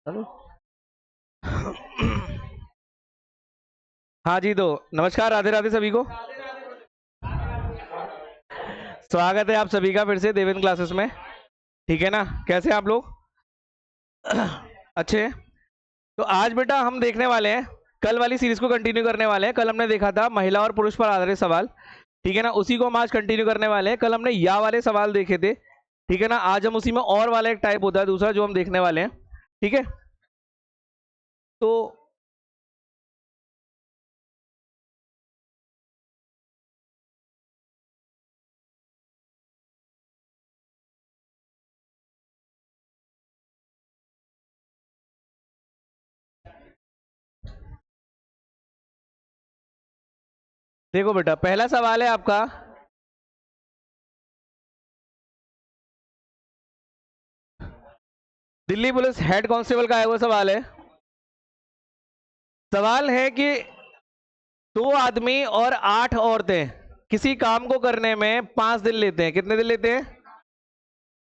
Hello. हाँ जी, तो नमस्कार, राधे राधे सभी को। स्वागत है आप सभी का फिर से देवेंद्र क्लासेस में। ठीक है ना, कैसे हैं आप लोग? अच्छे हैं। तो आज बेटा हम देखने वाले हैं, कल वाली सीरीज को कंटिन्यू करने वाले हैं। कल हमने देखा था महिला और पुरुष पर आधारित सवाल। ठीक है ना, उसी को हम आज कंटिन्यू करने वाले हैं। कल हमने या वाले सवाल देखे थे। ठीक है ना, आज हम उसी में और वाला एक टाइप होता है दूसरा जो हम देखने वाले हैं। ठीक है। तो देखो बेटा, पहला सवाल है आपका, दिल्ली पुलिस हेड कांस्टेबल का है वो सवाल है। सवाल है कि दो आदमी और 8 औरतें किसी काम को करने में 5 दिन लेते हैं। कितने दिन लेते हैं?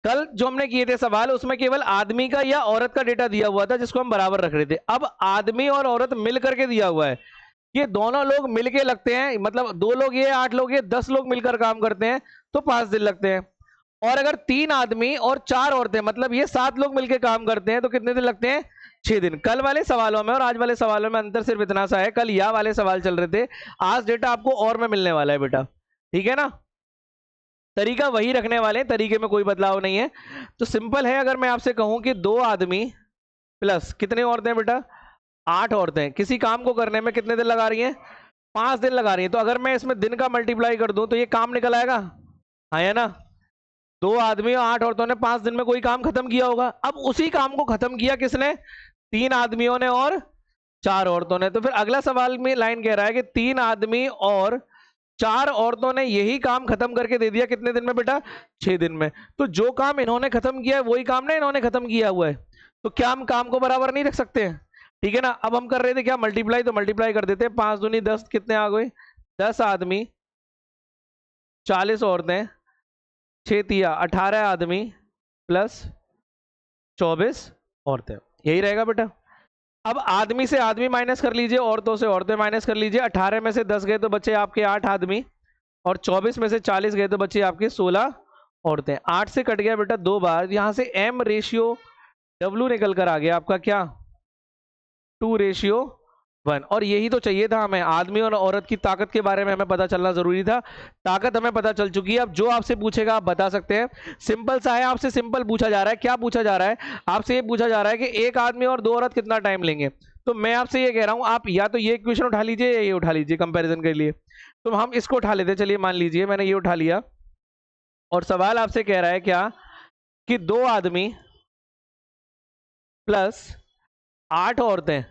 कल जो हमने किए थे सवाल, उसमें केवल आदमी का या औरत का डेटा दिया हुआ था जिसको हम बराबर रख रहे थे। अब आदमी और औरत मिल करके दिया हुआ है। ये दोनों लोग मिलके लगते हैं, मतलब 2 लोग ये, 8 लोग ये, 10 लोग मिलकर काम करते हैं तो 5 दिन लगते हैं। और अगर 3 आदमी और 4 औरतें, मतलब ये 7 लोग मिलकर काम करते हैं तो कितने दिन लगते हैं? 6 दिन। कल वाले सवालों में और आज वाले सवालों में अंतर सिर्फ इतना सा है, कल या वाले सवाल चल रहे थे, आज डेटा आपको और में मिलने वाला है बेटा। ठीक है ना, तरीका वही रखने वाले हैं, तरीके में कोई बदलाव नहीं है। तो सिंपल है, अगर मैं आपसे कहूं कि 2 आदमी प्लस कितने औरतें बेटा? 8 औरतें किसी काम को करने में कितने दिन लगा रही हैं? 5 दिन लगा रही हैं। तो अगर मैं इसमें दिन का मल्टीप्लाई कर दूं तो ये काम निकल आएगा। हाँ या ना? 2 आदमी और 8 औरतों ने 5 दिन में कोई काम खत्म किया होगा। अब उसी काम को खत्म किया किसने? 3 आदमियों ने और 4 औरतों ने। तो फिर अगला सवाल में लाइन कह रहा है कि 3 आदमी और 4 औरतों ने यही काम खत्म करके दे दिया कितने दिन में बेटा? 6 दिन में। तो जो काम इन्होंने खत्म किया है वही काम ना इन्होंने खत्म किया हुआ है। तो क्या हम काम को बराबर नहीं रख सकते हैं? ठीक है ना, अब हम कर रहे थे क्या, मल्टीप्लाई, तो मल्टीप्लाई कर देते हैं। 5 दूनी 10, कितने आ गए? 10 आदमी, 40 औरतें, 6 तिया 18 आदमी प्लस 24 औरतें। यही रहेगा बेटा। अब आदमी से आदमी माइनस कर लीजिए, औरतों से औरतें माइनस कर लीजिए। 18 में से 10 गए तो बचे आपके 8 आदमी, और 24 में से 40 गए तो बचे आपके 16 औरतें। 8 से कट गया बेटा 2 बार, यहां से M/W निकल कर आ गया आपका क्या? 2:1। और यही तो चाहिए था हमें, आदमी और औरत की ताकत के बारे में हमें पता चलना जरूरी था। ताकत हमें पता चल चुकी है। अब जो आपसे पूछेगा आप बता सकते हैं। सिंपल सा है, आपसे सिंपल पूछा जा रहा है। क्या पूछा जा रहा है? आपसे ये पूछा जा रहा है कि एक आदमी और 2 औरत कितना टाइम लेंगे। तो मैं आपसे ये कह रहा हूं, आप या तो ये क्वेश्चन उठा लीजिए या ये उठा लीजिए कंपैरिजन के लिए। तो हम इसको उठा लेते हैं। चलिए मान लीजिए मैंने ये उठा लिया, और सवाल आपसे कह रहा है क्या, कि 2 आदमी प्लस 8 औरतें,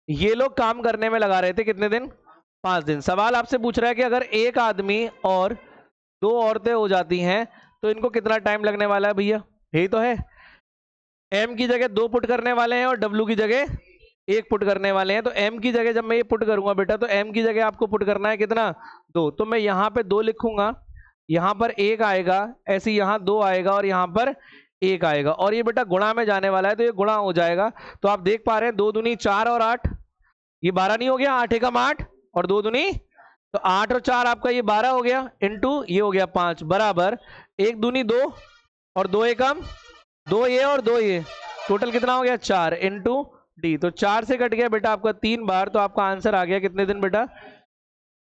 ये लोग काम करने में लगा रहे थे कितने दिन? 5 दिन। सवाल आपसे पूछ रहा है कि अगर एक आदमी और 2 औरतें हो जाती हैं तो इनको कितना टाइम लगने वाला है भैया? यही तो है। एम की जगह 2 पुट करने वाले हैं और डब्ल्यू की जगह 1 पुट करने वाले हैं। तो एम की जगह जब मैं ये पुट करूंगा बेटा, तो एम की जगह आपको पुट करना है कितना? 2। तो मैं यहाँ पे 2 लिखूंगा, यहाँ पर 1 आएगा, ऐसे यहाँ 2 आएगा और यहाँ पर 1 आएगा, और ये बेटा गुणा में जाने वाला है तो ये गुणा हो जाएगा। तो आप देख पा रहे हैं 2 दूनी 4 और 8, ये 12 नहीं हो गया? 8 एकम 8 और 2 दूनी, तो 8 और 4 आपका ये 12 हो गया, इंटू ये हो गया 5, बराबर 1 दूनी 2 और 2 एकम 2, ये और 2 ये, टोटल कितना हो गया? 4 इंटू डी। तो 4 से कट गया बेटा आपका 3 बार, तो आपका आंसर आ गया कितने दिन बेटा?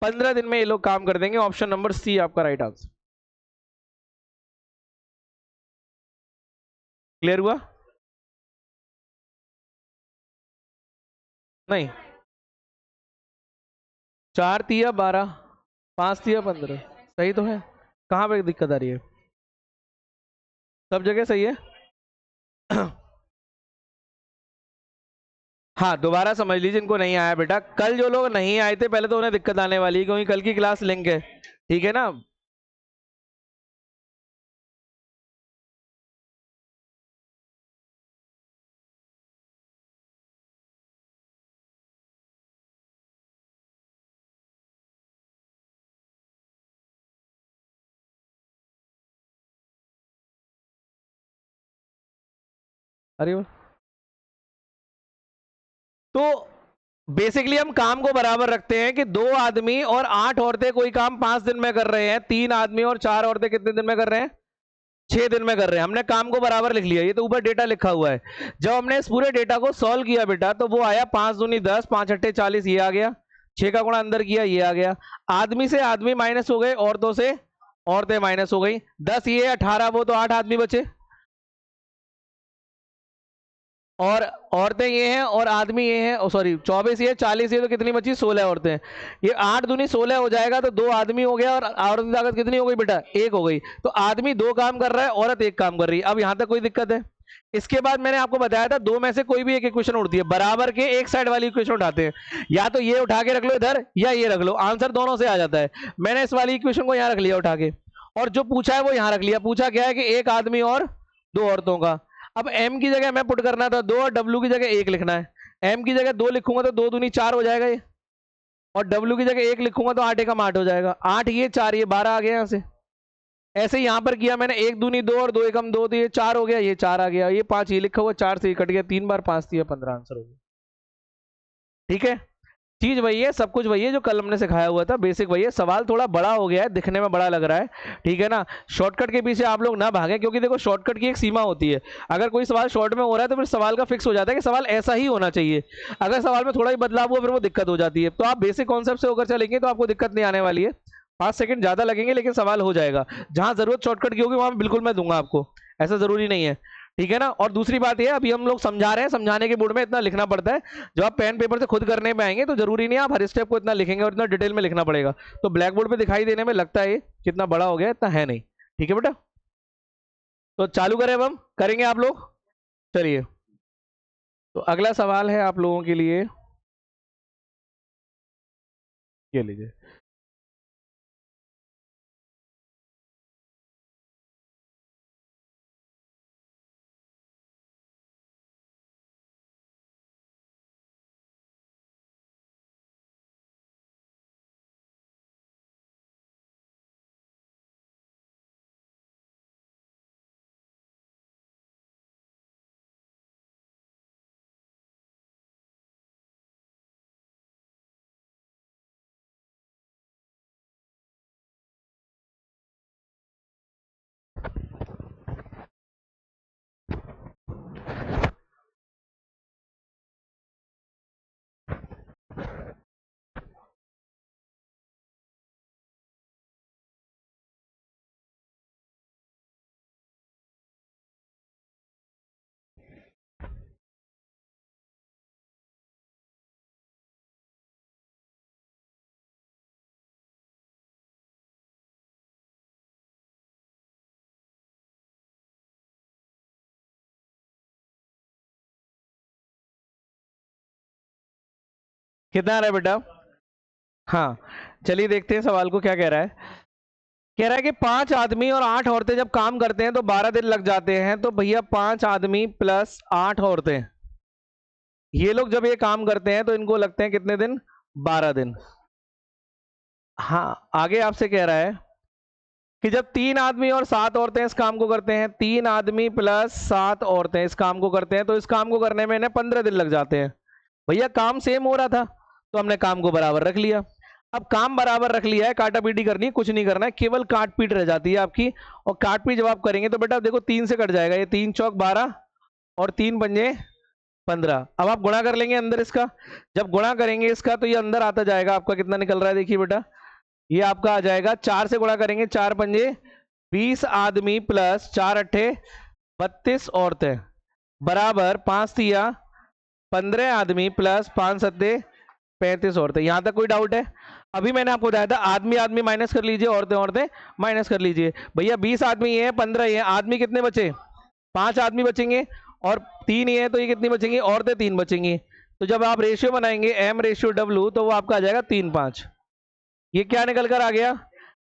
15 दिन में ये लोग काम कर देंगे। ऑप्शन नंबर सी आपका राइट आंसर। क्लियर हुआ? नहीं, 4 तिया 12, 5 तिया 15, सही तो है। कहाँ पे दिक्कत आ रही है? सब जगह सही है। हाँ, दोबारा समझ लीजिए जिनको नहीं आया बेटा। कल जो लोग नहीं आए थे पहले, तो उन्हें दिक्कत आने वाली है क्योंकि कल की क्लास लिंक है। ठीक है ना? अरे वाह। तो बेसिकली हम काम को बराबर रखते हैं कि 2 आदमी और 8 औरतें कोई काम 5 दिन में कर रहे हैं, 3 आदमी और 4 औरतें कितने दिन में कर रहे हैं? 6 दिन में कर रहे हैं। हमने काम को बराबर लिख लिया, ये तो ऊपर डेटा लिखा हुआ है। जब हमने इस पूरे डेटा को सॉल्व किया बेटा, तो वो आया 5 दूनी 10, 5 अट्ठे 40, ये आ गया। 6 का गुणा अंदर किया, ये आ गया। आदमी से आदमी माइनस हो गए, औरतों से औरतें माइनस हो गई। 10 ये, 18 वो, तो 8 आदमी बचे, और औरतें ये हैं और आदमी ये हैं। सॉरी, 24 ये, 40 ये, तो कितनी बची? 16 औरतें। ये 8 दूनी 16 हो जाएगा, तो 2 आदमी हो गया, और औरत की ताकत कितनी हो गई बेटा? 1 हो गई। तो आदमी 2 काम कर रहा है, औरत 1 काम कर रही है। अब यहां तक कोई दिक्कत है? इसके बाद मैंने आपको बताया था, 2 में से कोई भी एक इक्वेशन उठती है, बराबर के एक साइड वाली इक्वेशन उठाते हैं। या तो ये उठा के रख लो इधर, या ये रख लो, आंसर दोनों से आ जाता है। मैंने इस वाली इक्वेशन को यहाँ रख लिया उठा के, और जो पूछा है वो यहाँ रख लिया। पूछा क्या है कि 1 आदमी और 2 औरतों का। अब m की जगह मैं पुट करना था 2, और w की जगह 1 लिखना है। m की जगह 2 लिखूंगा तो 2 दूनी 4 हो जाएगा ये, और w की जगह 1 लिखूंगा तो 8 एकम 8 हो जाएगा। 8 ये, 4 ये, 12 आ गया यहाँ से। ऐसे ही यहां पर किया मैंने, 1 दूनी 2 और 2 एकम 2, तो ये 4 हो गया, ये 4 आ गया, ये 5 ये लिखा हुआ, 4 से ये कट गया, 3 बार 5 दिया, 15 आंसर हो गया। ठीक है, चीज वही है, सब कुछ वही है जो कल हमने सिखाया हुआ था, बेसिक वही है। सवाल थोड़ा बड़ा हो गया है, दिखने में बड़ा लग रहा है, ठीक है ना। शॉर्टकट के पीछे आप लोग ना भागें, क्योंकि देखो शॉर्टकट की एक सीमा होती है। अगर कोई सवाल शॉर्ट में हो रहा है तो फिर सवाल का फिक्स हो जाता है कि सवाल ऐसा ही होना चाहिए। अगर सवाल में थोड़ा ही बदलाव हुआ फिर वो दिक्कत हो जाती है। तो आप बेसिक कॉन्सेप्ट से होकर चलेंगे तो आपको दिक्कत नहीं आने वाली है। 5 सेकंड ज्यादा लगेंगे लेकिन सवाल हो जाएगा। जहां जरूरत शॉर्टकट की होगी वहां बिल्कुल मैं दूंगा आपको, ऐसा जरूरी नहीं है, ठीक है ना। और दूसरी बात ये, अभी हम लोग समझा रहे हैं, समझाने के बोर्ड में इतना लिखना पड़ता है। जब आप पेन पेपर से खुद करने में आएंगे तो जरूरी नहीं आप हर स्टेप को इतना लिखेंगे और इतना डिटेल में लिखना पड़ेगा। तो ब्लैक बोर्ड पे दिखाई देने में लगता है कितना बड़ा हो गया, इतना है नहीं, ठीक है बेटा। तो चालू करें, अब हम करेंगे आप लोग। चलिए, तो अगला सवाल है आप लोगों के लिए, ये लीजिए। कितना आ रहा है बेटा? हाँ, चलिए देखते हैं सवाल को क्या कह रहा है। कह रहा है कि 5 आदमी और 8 औरतें जब काम करते हैं तो 12 दिन लग जाते हैं। तो भैया 5 आदमी प्लस 8 औरतें, ये लोग जब ये काम करते हैं तो इनको लगते हैं कितने दिन? 12 दिन। हाँ, आगे आपसे कह रहा है कि जब 3 आदमी और 7 औरतें इस काम को करते हैं, 3 आदमी प्लस 7 औरतें इस काम को करते हैं, तो इस काम को करने में इन्हें 15 दिन लग जाते हैं। भैया काम सेम हो रहा था तो हमने काम को बराबर रख लिया। अब काम बराबर रख लिया है, काटा पीटी करनी है, कुछ नहीं करना है, केवल काट पीट रह जाती है आपकी। और काट पीट जब आप करेंगे तो बेटा देखो 3 से कट जाएगा, ये 3 चौक 12 और 3 पंजे 15। अब आप गुणा कर लेंगे अंदर इसका, जब गुणा करेंगे इसका तो ये अंदर आता जाएगा आपका, कितना निकल रहा है देखिए बेटा, ये आपका आ जाएगा 4 से गुणा करेंगे, 4 पंजे 20 आदमी प्लस 4 अट्ठे 32 औरतें बराबर 5 तिया 15 आदमी प्लस 5 सत्ते 35 औरतें। यहां तक कोई डाउट है? अभी मैंने आपको बताया था आदमी आदमी माइनस कर लीजिए, औरतें औरतें माइनस कर लीजिए। भैया 20 आदमी ये है, 15 ये है, आदमी कितने बचे? 5 आदमी बचेंगे, और 3 ये है तो ये कितनी बचेंगी? औरतें 3 बचेंगी। तो जब आप रेशियो बनाएंगे m रेशियो w तो वो आपका आ जाएगा 3:5। ये क्या निकल कर आ गया?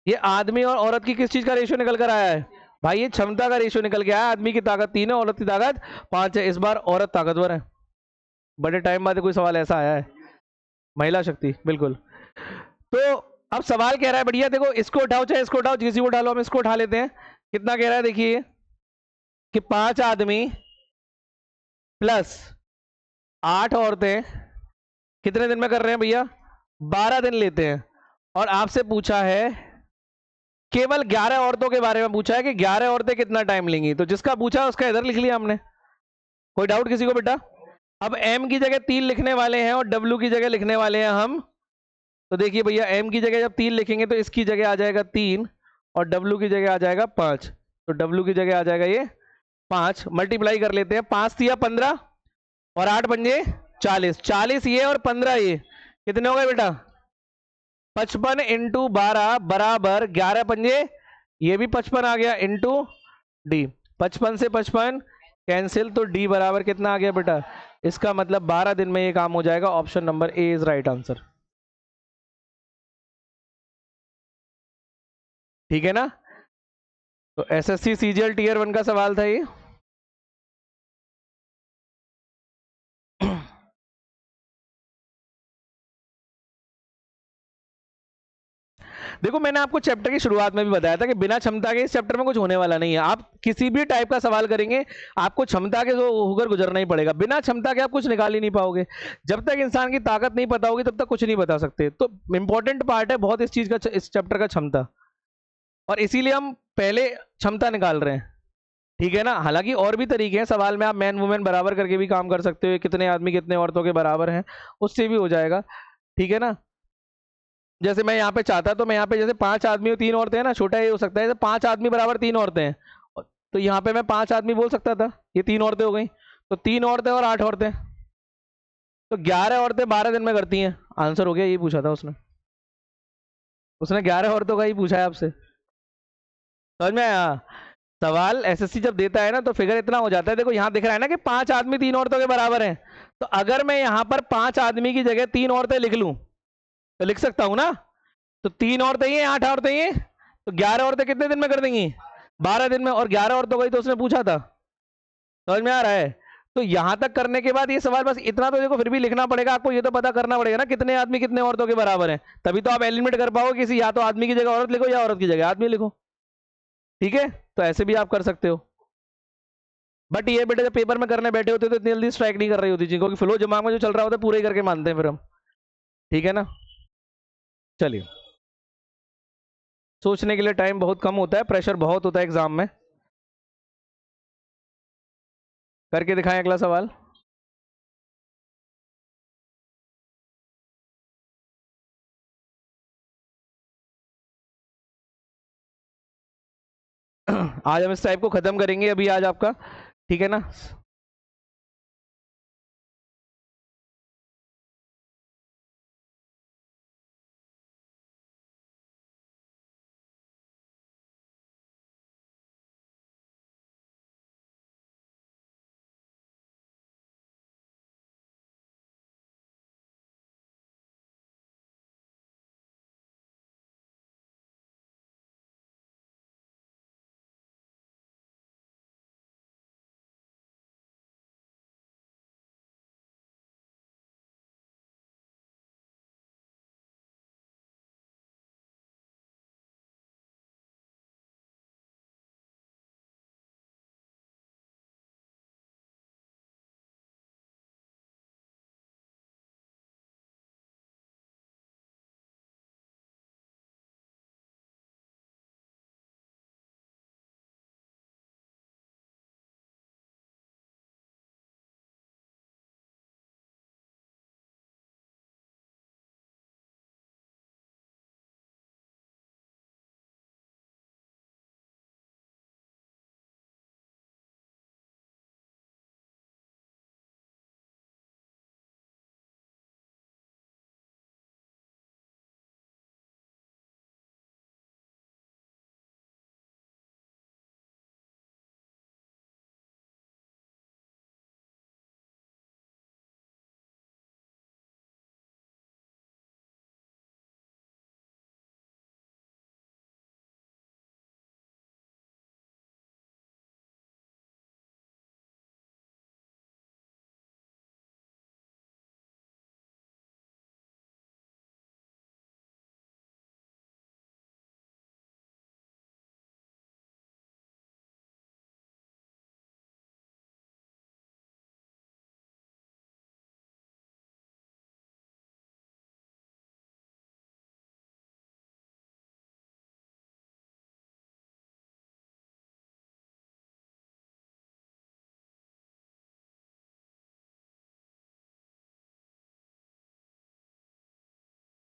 ये आदमी और औरत की किस चीज का रेशियो निकल कर आया है भाई? ये क्षमता का रेशियो निकल के आया। आदमी की ताकत 3 है, औरत की ताकत 5 है। इस बार औरत ताकतवर है, बड़े टाइम बाद कोई सवाल ऐसा आया है। महिला शक्ति, बिल्कुल। तो अब सवाल कह रहा है बढ़िया, देखो इसको उठाओ चाहे इसको उठाओ, किसी को उठा लो, हम इसको उठा लेते हैं। कितना कह रहा है देखिए कि 5 आदमी प्लस 8 औरतें कितने दिन में कर रहे हैं भैया? 12 दिन लेते हैं। और आपसे पूछा है केवल 11 औरतों के बारे में पूछा है कि 11 औरतें कितना टाइम लेंगी, तो जिसका पूछा है उसका इधर लिख लिया हमने। कोई डाउट किसी को बेटा? अब m की जगह 3 लिखने वाले हैं और w की जगह लिखने वाले हैं हम। तो देखिए भैया m की जगह जब 3 लिखेंगे तो इसकी जगह आ जाएगा 3 और w की जगह आ जाएगा 5। तो w की जगह आ जाएगा ये 5। मल्टीप्लाई कर लेते हैं, 5 तिया 15 और 8 पंजे 40। 40 ये और 15 ये, कितने हो गए बेटा? 55 इंटू 12 बराबर 11 पंजे, ये भी 55 आ गया इंटू डी। 55 से 55 कैंसिल, तो डी बराबर कितना आ गया बेटा? इसका मतलब 12 दिन में ये काम हो जाएगा। Option number A is right answer. ठीक है ना? तो एसएससी सीजीएल टीयर 1 का सवाल था ये। देखो मैंने आपको चैप्टर की शुरुआत में भी बताया था कि बिना क्षमता के इस चैप्टर में कुछ होने वाला नहीं है। आप किसी भी टाइप का सवाल करेंगे आपको क्षमता के जो होकर गुजरना ही पड़ेगा। बिना क्षमता के आप कुछ निकाल ही नहीं पाओगे। जब तक इंसान की ताकत नहीं पता होगी तब तक कुछ नहीं बता सकते। तो इंपॉर्टेंट पार्ट है बहुत इस चीज का, इस चैप्टर का क्षमता, और इसीलिए हम पहले क्षमता निकाल रहे हैं। ठीक है ना? हालांकि और भी तरीके हैं सवाल में, आप मैन वुमेन बराबर करके भी काम कर सकते हो, कितने आदमी कितने औरतों के बराबर हैं, उससे भी हो जाएगा। ठीक है ना? जैसे मैं यहाँ पे चाहता तो मैं यहाँ पे जैसे 5 आदमी और 3 औरतें हैं ना, छोटा ये हो सकता है 5 आदमी बराबर 3 औरतें हैं, तो यहाँ पे मैं 5 आदमी बोल सकता था, ये 3 औरतें हो गई, तो 3 औरतें और 8 औरतें, तो 11 औरतें 12 दिन में करती हैं। आंसर हो गया, यही पूछा था उसने। उसने 11 औरतों का ही पूछा है आपसे। समझ में आया? सवाल एसएससी जब देता है ना तो फिगर इतना हो जाता है। देखो यहाँ दिख रहा है ना कि 5 आदमी 3 औरतों के बराबर हैं, तो अगर मैं यहाँ पर 5 आदमी की जगह 3 औरतें लिख लूं तो लिख सकता हूं ना। तो 3 औरतें ये 8 औरतें ये, तो 11 औरतें कितने दिन में कर देंगी? 12 दिन में। और 11 औरतों का ही तो उसने पूछा था। समझ में आ रहा है? तो यहां तक करने के बाद ये सवाल बस इतना तो देखो फिर भी लिखना पड़ेगा आपको, ये तो पता करना पड़ेगा ना कितने आदमी कितने औरतों के बराबर हैं, तभी तो आप एलिमिनेट कर पाओगे किसी, या तो आदमी की जगह औरत लिखो या औरत की जगह आदमी लिखो। ठीक है? तो ऐसे भी आप कर सकते हो। बट ये बेटे जब पेपर में करने बैठे होते तो इतनी जल्दी स्ट्राइक नहीं कर रही होती चीज, क्योंकि फ्लो दिमाग में जो चल रहा होता है पूरे ही करके मानते हैं फिर हम। ठीक है ना? चलिए, सोचने के लिए टाइम बहुत कम होता है, प्रेशर बहुत होता है एग्जाम में। करके दिखाएं अगला सवाल। आज हम इस टाइप को खत्म करेंगे अभी आज आपका। ठीक है ना?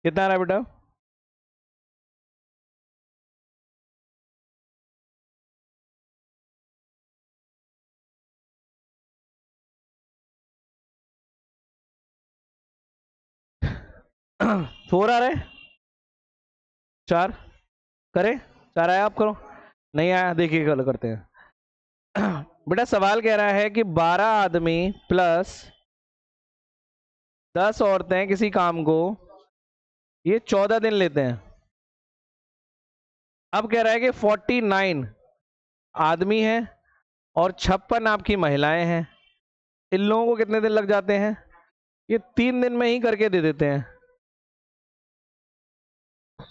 कितना आ रहा है बेटा? फोर आ रहा है, 4 करे, 4 आया, आप करो। नहीं आया, देखिए कल करते हैं। बेटा सवाल कह रहा है कि 12 आदमी प्लस 10 औरतें किसी काम को ये 14 दिन लेते हैं। अब कह रहा है कि 49 आदमी हैं और 56 आपकी महिलाएं हैं, इन लोगों को कितने दिन लग जाते हैं? ये 3 दिन में ही करके दे देते हैं।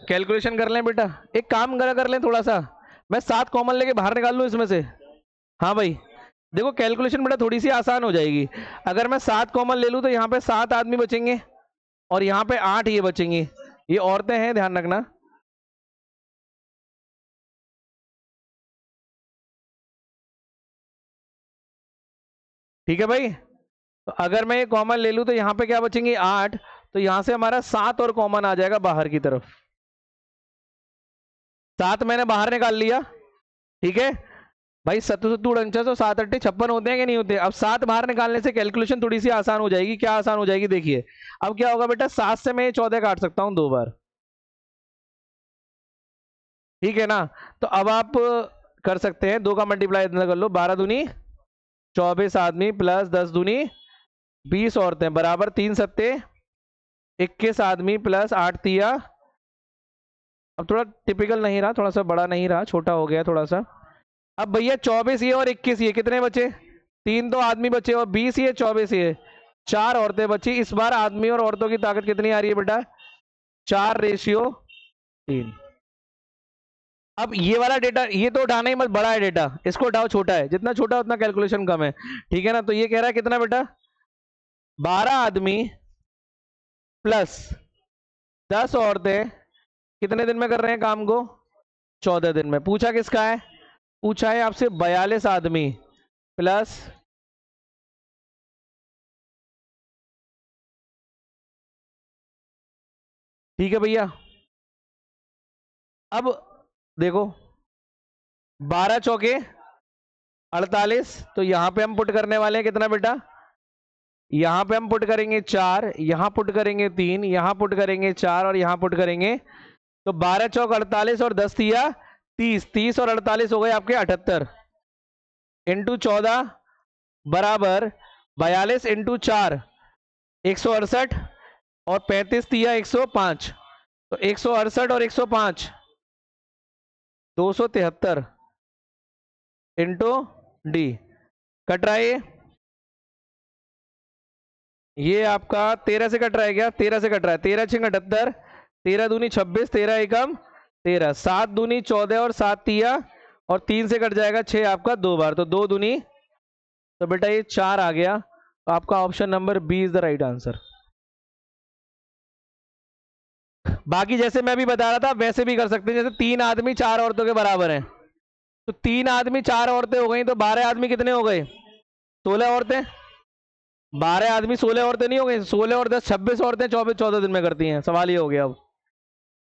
कैलकुलेशन कर लें बेटा, एक काम कर लें थोड़ा सा, मैं 7 कॉमन लेके बाहर निकाल लूं इसमें से। हाँ भाई देखो कैलकुलेशन बेटा थोड़ी सी आसान हो जाएगी। अगर मैं 7 कॉमन ले लूं तो यहाँ पे 7 आदमी बचेंगे और यहाँ पे 8 ये बचेंगे, ये औरतें हैं, ध्यान रखना। ठीक है भाई, तो अगर मैं ये कॉमन ले लूं तो यहाँ पे क्या बचेंगे? 8, तो यहाँ से हमारा 7 और कॉमन आ जाएगा बाहर की तरफ। 7 मैंने बाहर निकाल लिया, ठीक है भाई। 7 7 49 और 7 8 56 होते हैं कि नहीं होते? अब 7 बाहर निकालने से कैलकुलेशन थोड़ी सी आसान हो जाएगी। क्या आसान हो जाएगी? देखिए अब क्या होगा बेटा, 7 से मैं 14 काट सकता हूं 2 बार, ठीक है ना। तो अब आप कर सकते हैं, 2 का मल्टीप्लाई कर लो, 12 दूनी 24 आदमी प्लस 10 दूनी 20 औरतें बराबर 3 सत्ते 21 आदमी प्लस 8 तिया। अब थोड़ा टिपिकल नहीं रहा, थोड़ा सा बड़ा नहीं रहा, छोटा हो गया थोड़ा सा। अब भैया 24 ये और 21 ये कितने बचे? 3 तो आदमी बचे और 20 ये 24 ये 4 औरतें बची। इस बार आदमी और औरतों की ताकत कितनी आ रही है बेटा? 4:3। अब ये वाला डेटा ये तो उठाना ही मत, बड़ा है डेटा, इसको उठाओ, छोटा है, जितना छोटा उतना कैलकुलेशन कम है, ठीक है ना। तो ये कह रहा है कितना बेटा? 12 आदमी प्लस 10 औरतें कितने दिन में कर रहे हैं काम को? 14 दिन में। पूछा किसका है? पूछा है आपसे 42 आदमी प्लस, ठीक है भैया। अब देखो 12 चौके 48, तो यहां पे हम पुट करने वाले हैं कितना बेटा? यहां पे हम पुट करेंगे 4, यहां पुट करेंगे 3, यहां पुट करेंगे 4 और यहां पुट करेंगे, तो 12 चौक 48 और 10 तिया 30, 30 और 48 हो गए आपके 78 इंटू 14 बराबर 42 इंटू 4 168 और 35 तिया 105, तो 168 और 105 273 इंटू डी। कट रहा है ये आपका 13 से कट रहा है क्या? 13 से कट रहा है, 13 6 78, 13 दूनी 26, 13 एकम 13, 7 दूनी 14 और 7 तिया और 3 से कट जाएगा 6 आपका 2 बार, तो 2 दूनी, तो बेटा ये 4 आ गया। तो आपका option number B is the right answer. बाकी जैसे मैं भी बता रहा था वैसे भी कर सकते हैं, जैसे 3 आदमी 4 औरतों के बराबर हैं, तो 3 आदमी 4 औरतें हो गई, तो 12 आदमी कितने हो गए? 16 औरतें। 12 आदमी 16 औरतें नहीं हो गई? 16 और 10 26 औरतें 24 14 दिन में करती हैं। सवाल ये हो गया अब।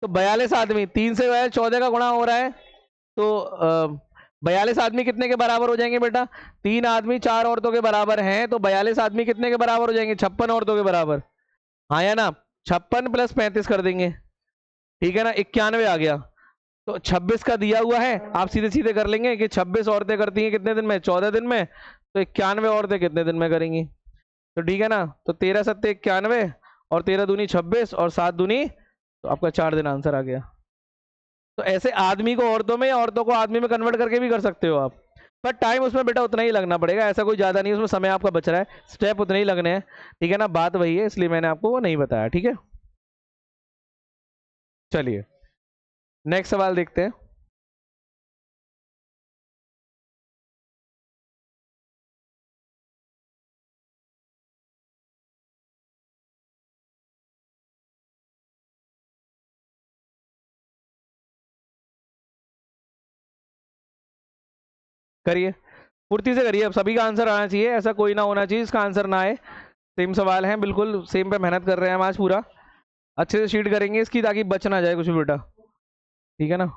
तो 42 आदमी 3 से 14 का गुणा हो रहा है, तो 42 आदमी कितने के बराबर हो जाएंगे बेटा? 3 आदमी 4 औरतों के बराबर हैं, तो 42 आदमी कितने के बराबर हो जाएंगे? 56 औरतों के बराबर। हाँ या ना? 56 प्लस 35 कर देंगे, ठीक है ना, 91 आ गया। तो 26 का दिया हुआ है, आप सीधे सीधे कर लेंगे कि 26 औरतें करती हैं कितने दिन में? 14 दिन में, तो 91 औरतें कितने दिन में करेंगी? तो ठीक है ना, तो 13 सत्ते 91 और 13 दूनी 26 और 7 दूनी, तो आपका 4 दिन आंसर आ गया। तो ऐसे आदमी को औरतों में या औरतों को आदमी में कन्वर्ट करके भी कर सकते हो आप, पर टाइम उसमें बेटा उतना ही लगना पड़ेगा, ऐसा कोई ज्यादा नहीं, उसमें समय आपका बच रहा है, स्टेप उतने ही लगने हैं, ठीक है ना। बात वही है, इसलिए मैंने आपको वो नहीं बताया, ठीक है। चलिए नेक्स्ट सवाल देखते हैं। करिए फुर्ती से करिए, अब सभी का आंसर आना चाहिए, ऐसा कोई ना होना चाहिए इसका आंसर ना आए। सेम सवाल है बिल्कुल, सेम पे मेहनत कर रहे हैं हम आज पूरा, अच्छे से शीट करेंगे इसकी ताकि बच ना जाए कुछ बेटा, ठीक है ना।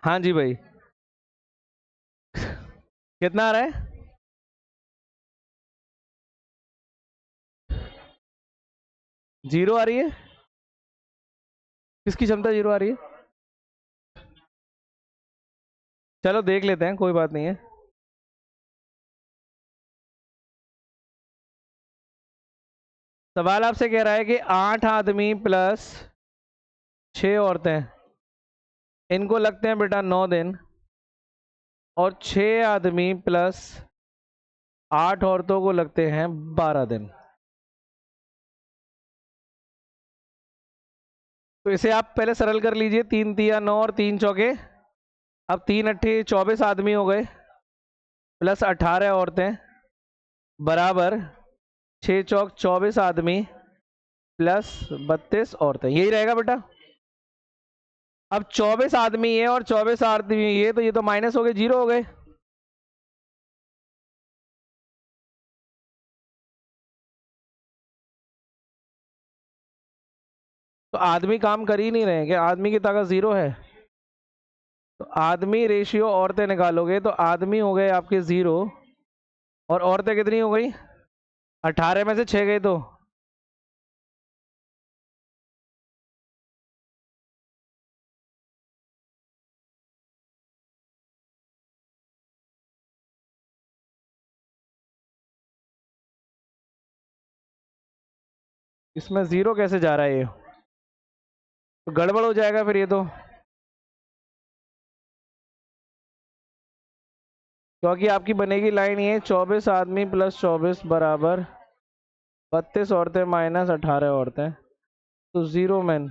हाँ जी भाई, कितना आ रहा है? जीरो आ रही है? किसकी क्षमता जीरो आ रही है? चलो देख लेते हैं, कोई बात नहीं है। सवाल आपसे कह रहा है कि 8 आदमी प्लस 6 औरतें, इनको लगते हैं बेटा 9 दिन, और 6 आदमी प्लस 8 औरतों को लगते हैं 12 दिन। तो इसे आप पहले सरल कर लीजिए, 3 तिया 9 और 3 चौके, अब 3 अट्ठे 24 आदमी हो गए, प्लस 18 औरतें, बराबर 6 चौक 24 आदमी प्लस 32 औरतें, यही रहेगा बेटा। अब 24 आदमी है और 24 आदमी ये, तो ये तो माइनस हो गए, जीरो हो गए। तो आदमी काम कर ही नहीं रहे हैं क्या? आदमी की ताकत जीरो है। तो आदमी रेशियो औरतें निकालोगे तो आदमी हो गए आपके जीरो, और औरतें कितनी हो गई? 18 में से 6 गई तो इसमें जीरो कैसे जा रहा है? ये तो गड़बड़ हो जाएगा फिर ये तो, क्योंकि आपकी बनेगी लाइन ये 24 आदमी प्लस 24 बराबर 32 औरतें माइनस 18 औरतें, तो जीरो मैन।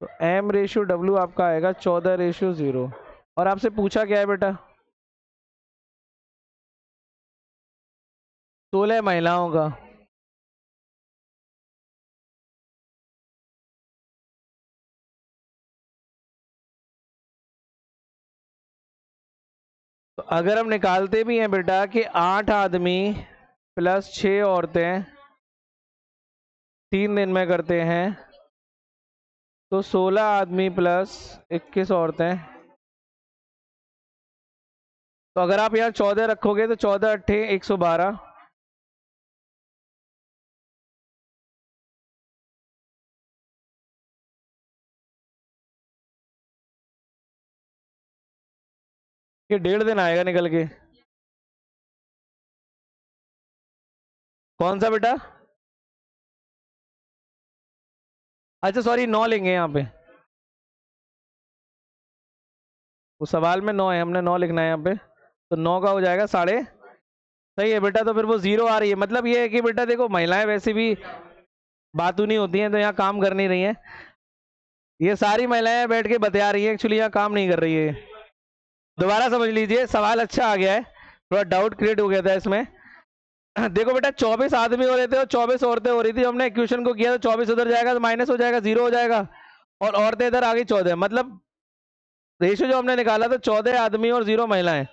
तो एम रेशियो डब्ल्यू आपका आएगा 14:0। और आपसे पूछा क्या है बेटा? 16 महिलाओं का। तो अगर हम निकालते भी हैं बेटा कि 8 आदमी प्लस 6 औरतें 3 दिन में करते हैं, तो 16 आदमी प्लस 21 औरतें, तो अगर आप यहाँ 14 रखोगे तो 14 अट्ठे 112, ये 1.5 दिन आएगा निकल के। कौन सा बेटा? अच्छा सॉरी, 9 लेंगे यहाँ पे। वो सवाल में 9 है, हमने 9 लिखना है यहाँ पे, तो 9 का हो जाएगा 6.5। सही है बेटा, तो फिर वो 0 आ रही है। मतलब ये है कि बेटा देखो महिलाएं वैसे भी बातू नहीं होती हैं, तो यहाँ काम कर नहीं रही हैं। ये सारी महिलाएं बैठ के बतिया रही हैं, एक्चुअली यहाँ काम नहीं कर रही है। दोबारा समझ लीजिए, सवाल अच्छा आ गया है, थोड़ा डाउट क्रिएट हो गया था इसमें। देखो बेटा 24 आदमी हो रहे थे और 24 औरतें हो रही थी, हमने इक्वेशन को किया तो 24 उधर जाएगा तो माइनस हो जाएगा, 0 हो जाएगा, और औरतें इधर आ गई 14। मतलब रेशियो जो हमने निकाला था 14 आदमी और 0 महिलाएं।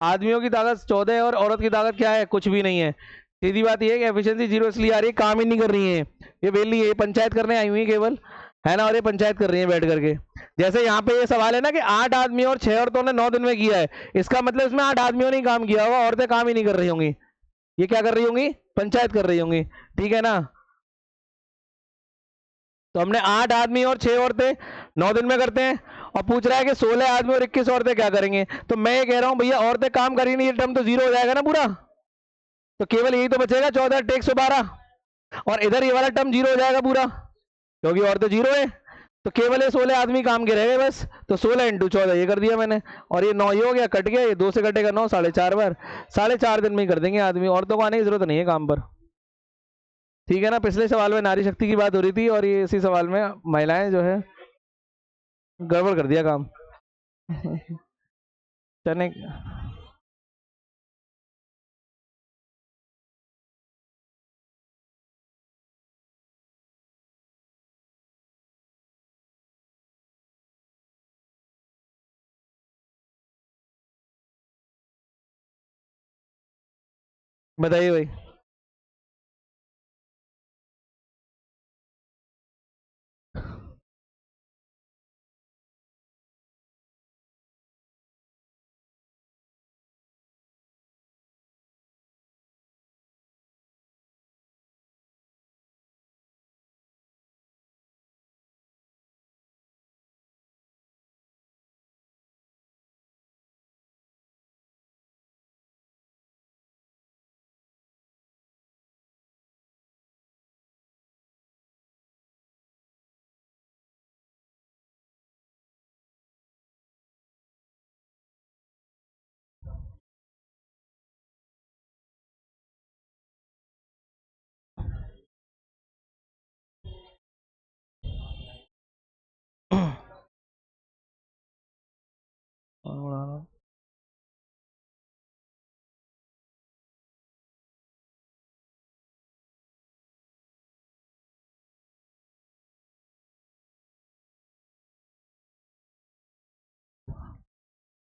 आदमियों की ताकत 14 और औरत की ताकत क्या है, कुछ भी नहीं है। सीधी बात यह है कि एफिशिएंसी 0 इसलिए आ रही है, काम ही नहीं कर रही है ये बेली है, पंचायत करने आई हुई है केवल, है ना, और ये पंचायत कर रही है बैठ करके। जैसे यहाँ पे ये सवाल है ना कि 8 आदमी और 6 औरतों ने 9 दिन में किया है, इसका मतलब इसमें 8 आदमियों ने काम किया होगा, औरतें काम ही नहीं कर रही होंगी। ये क्या कर रही होंगी, पंचायत कर रही होंगी, ठीक है ना। तो हमने 8 आदमी और 6 औरतें 9 दिन में करते हैं, और पूछ रहा है कि 16 आदमी और 21 औरतें क्या करेंगे। तो मैं ये कह रहा हूं भैया औरतें काम करी नहीं, ये टर्म तो 0 हो जाएगा ना पूरा, तो केवल यही तो बचेगा 14 टेक 112, और इधर ये वाला टर्म 0 हो जाएगा पूरा, क्योंकि औरतें 0 है। तो केवल ये 16 आदमी काम के रह गए बस, तो 16 इंटू 14 ये कर दिया मैंने, और ये 9 ये हो गया, कट गया, ये 2 से कटेगा 9, 4.5 बार, 4.5 दिन में ही कर देंगे आदमी, औरतों को आने की जरूरत नहीं है काम पर, ठीक है ना। पिछले सवाल में नारी शक्ति की बात हो रही थी, और ये इसी सवाल में महिलाएं जो है गड़बड़ कर दिया काम। चने बताइए भाई।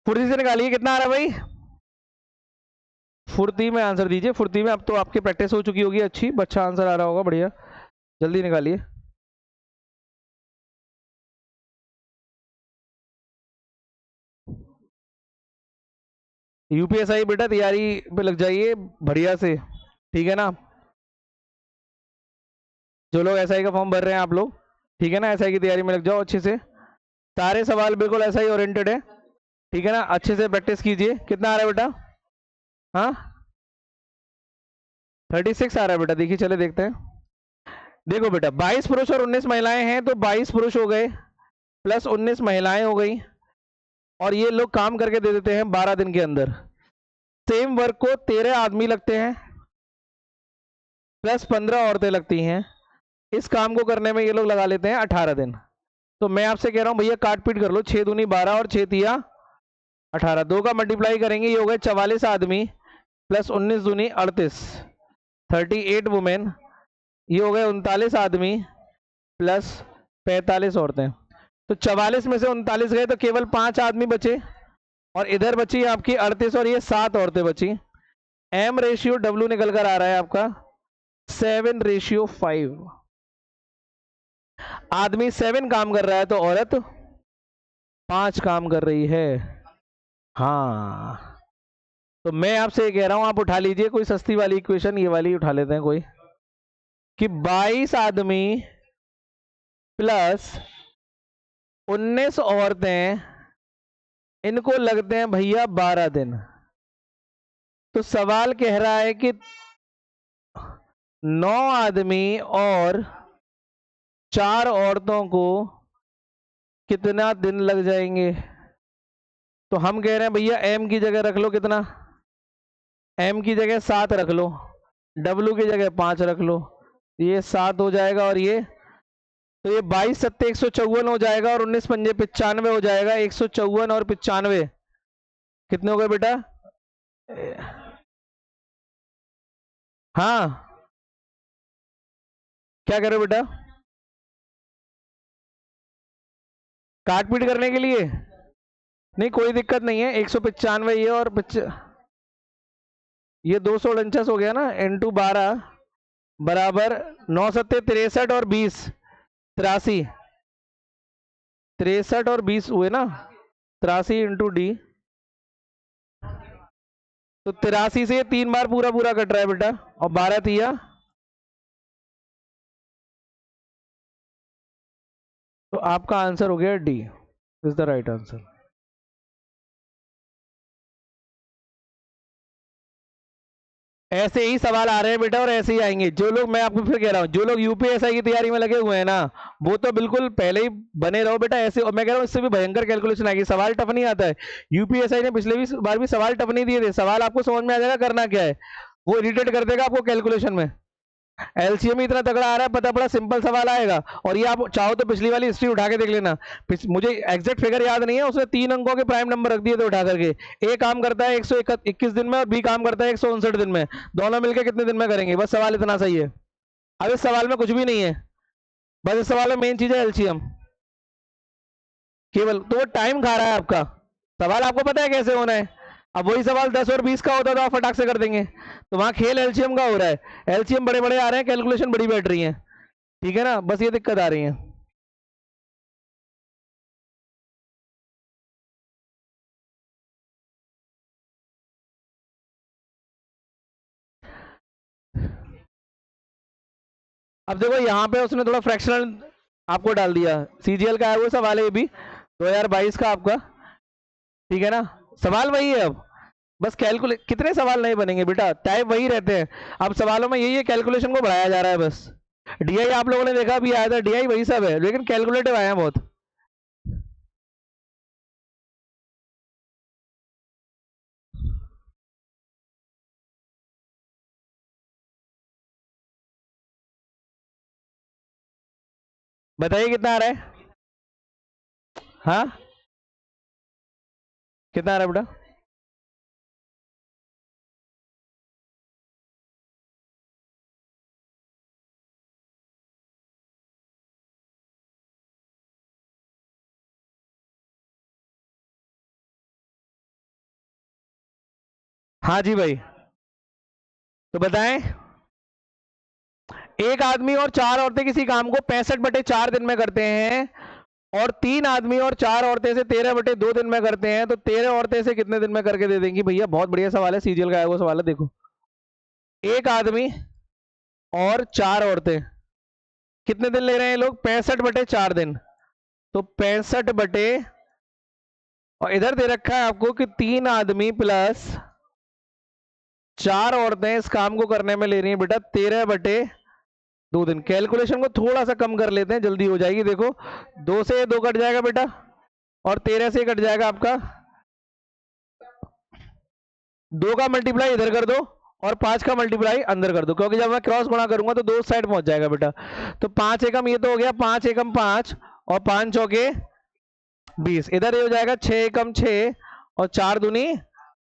फुर्ती से निकालिए, कितना आ रहा है भाई, फुर्ती में आंसर दीजिए, फुर्ती में। अब तो आपकी प्रैक्टिस हो चुकी होगी अच्छी, अच्छा आंसर आ रहा होगा, बढ़िया, जल्दी निकालिए। यूपीएसआई बेटा तैयारी पे लग जाइए बढ़िया से, ठीक है ना। जो लोग एसआई का फॉर्म भर रहे हैं आप लोग, ठीक है ना, एसआई की तैयारी में लग जाओ अच्छे से, सारे सवाल बिल्कुल एसआई ओरिएंटेड है, ठीक है ना, अच्छे से प्रैक्टिस कीजिए। कितना आ रहा है बेटा, हाँ 36 आ रहा है बेटा, देखिए चले देखते हैं। देखो बेटा 22 पुरुष और 19 महिलाएं हैं, तो 22 पुरुष हो गए प्लस 19 महिलाएं हो गई, और ये लोग काम करके दे देते हैं 12 दिन के अंदर। सेम वर्क को 13 आदमी लगते हैं प्लस 15 औरतें लगती हैं, इस काम को करने में ये लोग लगा लेते हैं 18 दिन। तो मैं आपसे कह रहा हूं भैया काट पीट कर लो, 6 दूनी 12 और 6 तिया 18, 2 का मल्टीप्लाई करेंगे, ये हो गए 44 आदमी प्लस 19 दूनी 38, 38 वुमेन, ये हो गए 39 आदमी प्लस 45 औरतें। तो 44 में से 39 गए तो केवल 5 आदमी बचे, और इधर बची आपकी 38 और ये 7 औरतें बची। एम रेशियो डब्ल्यू निकल कर आ रहा है आपका 7:5। आदमी 7 काम कर रहा है तो औरत 5 काम कर रही है। हाँ, तो मैं आपसे ये कह रहा हूं आप उठा लीजिए कोई सस्ती वाली इक्वेशन, ये वाली उठा लेते हैं कोई, कि 22 आदमी प्लस 19 औरतें, इनको लगते हैं भैया 12 दिन। तो सवाल कह रहा है कि 9 आदमी और 4 औरतों को कितना दिन लग जाएंगे। तो हम कह रहे हैं भैया m की जगह रख लो कितना, m की जगह 7 रख लो, w की जगह 5 रख लो, ये 7 हो जाएगा और ये, तो ये 22 सत्ते 154 हो जाएगा और 19 पंजे 95 हो जाएगा। 154 और 95 कितने हो गए बेटा? हाँ क्या कह रहे हो बेटा? काट पीट करने के लिए नहीं, कोई दिक्कत नहीं है। 195 ये और ये 249 हो गया ना, इंटू 12 बराबर 9 सत्ते 63 और 20 83, 63 और 20 हुए ना, 83 इंटू डी, तो 83 से 3 बार पूरा पूरा कट रहा है बेटा, और 12 तिया, तो आपका आंसर हो गया D is the right answer. ऐसे ही सवाल आ रहे हैं बेटा और ऐसे ही आएंगे। जो लोग, मैं आपको फिर कह रहा हूँ, जो लोग यूपीएसआई की तैयारी में लगे हुए हैं ना, वो तो बिल्कुल पहले ही बने रहो बेटा ऐसे। और मैं कह रहा हूँ इससे भी भयंकर कैलकुलेशन आएगी, सवाल टफ नहीं आता है। यूपीएसआई ने पिछले बार भी सवाल टफ नहीं दिए थे, सवाल आपको समझ में आ जाएगा करना क्या है, वो इरिटेट कर देगा आपको कैलकुलेशन में। एलसीएम ही इतना तगड़ा आ रहा है, पता पड़ा सिंपल सवाल आएगा। और ये आप चाहो तो पिछली वाली हिस्ट्री उठा के देख लेना, मुझे एग्जैक्ट फिगर याद नहीं है, उसने 3 अंकों के प्राइम नंबर रख दिए थे उठा करके। ए काम करता है 121 दिन में और बी काम करता है 159 दिन में, दोनों मिलकर कितने दिन में करेंगे, बस सवाल इतना सही है। अब इस सवाल में कुछ भी नहीं है, बस इस सवाल में मेन चीज है एलसीएम केवल, तो वो टाइम खा रहा है आपका। सवाल आपको पता है कैसे होना है, अब वही सवाल 10 और 20 का होता तो आप फटाक से कर देंगे, तो वहां खेल एलसीएम का हो रहा है। एलसीएम बड़े बड़े आ रहे हैं, कैलकुलेशन बड़ी बैठ रही है, ठीक है ना, बस ये दिक्कत आ रही है। अब देखो यहाँ पे उसने थोड़ा फ्रैक्शनल आपको डाल दिया, सीजीएल का है वो सवाल है, ये भी 2022 का आपका, ठीक है ना, सवाल वही है। अब बस कैलकुलेट, कितने सवाल नहीं बनेंगे बेटा, टाइप वही रहते हैं, अब सवालों में यही है, कैलकुलेशन को बढ़ाया जा रहा है बस। डीआई आप लोगों ने देखा भी आया था, डीआई वही सब है, लेकिन कैलकुलेटिव आए हैं बहुत। बताइए कितना आ रहा है? हाँ कितना आ रहा है बेटा? हाँ जी भाई, तो बताएं। एक आदमी और 4 औरतें किसी काम को 65/4 दिन में करते हैं, और 3 आदमी और 4 औरतें से 13/2 दिन में करते हैं, तो 13 औरतें से कितने दिन में करके दे देंगी? भैया बहुत बढ़िया सवाल है, सीजीएल का है वो सवाल है, देखो। एक आदमी और 4 औरतें कितने दिन ले रहे हैं लोग? 65/4 दिन, तो 65 और इधर दे रखा है आपको कि 3 आदमी प्लस 4 औरतें इस काम को करने में ले रही हैं बेटा 13/2 दिन। कैलकुलेशन को थोड़ा सा कम कर लेते हैं, जल्दी हो जाएगी। देखो 2 से 2 कट जाएगा बेटा, और 13 से कट जाएगा आपका 2 का मल्टीप्लाई इधर कर दो और 5 का मल्टीप्लाई अंदर कर दो, क्योंकि जब मैं क्रॉस गुणा करूंगा तो दो साइड पहुंच जाएगा बेटा। तो 5 एकम ये तो हो गया, 5 एकम 5 और 5 चौके 20, इधर ये हो जाएगा 6 एकम 6 और 4 दूनी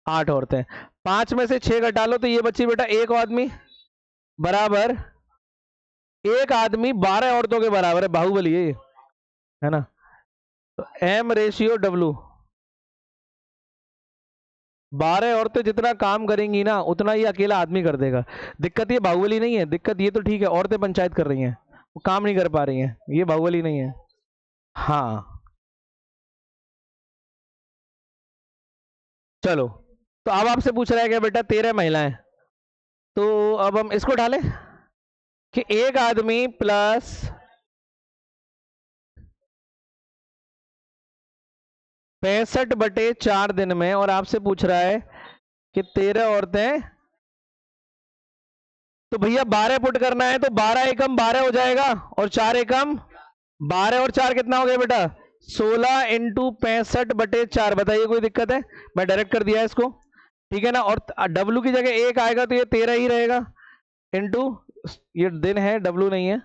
8 औरतें। 5 में से 6 घटा लो तो ये बची बेटा एक आदमी, बराबर एक आदमी 12 औरतों के बराबर है, बाहुबली है ना। तो M/W, 12 औरतें जितना काम करेंगी ना उतना ये अकेला आदमी कर देगा। दिक्कत ये बाहुबली नहीं है, दिक्कत ये तो ठीक है औरतें पंचायत कर रही हैं, वो काम नहीं कर पा रही हैं, ये बाहुबली नहीं है। हाँ चलो, तो अब आपसे पूछ रहा है क्या बेटा, 13 महिलाएं, तो अब हम इसको डालें कि एक आदमी प्लस 65/4 दिन में, और आपसे पूछ रहा है कि 13 औरतें, तो भैया 12 पुट करना है, तो 12 एकम 12 हो जाएगा और 4 एकम 12 और 4 कितना हो गया बेटा 16 इंटू 65/4, बताइए कोई दिक्कत है? मैं डायरेक्ट कर दिया इसको, ठीक है ना। और W की जगह 1 आएगा तो ये 13 ही रहेगा, इंटू ये दिन है, W नहीं है,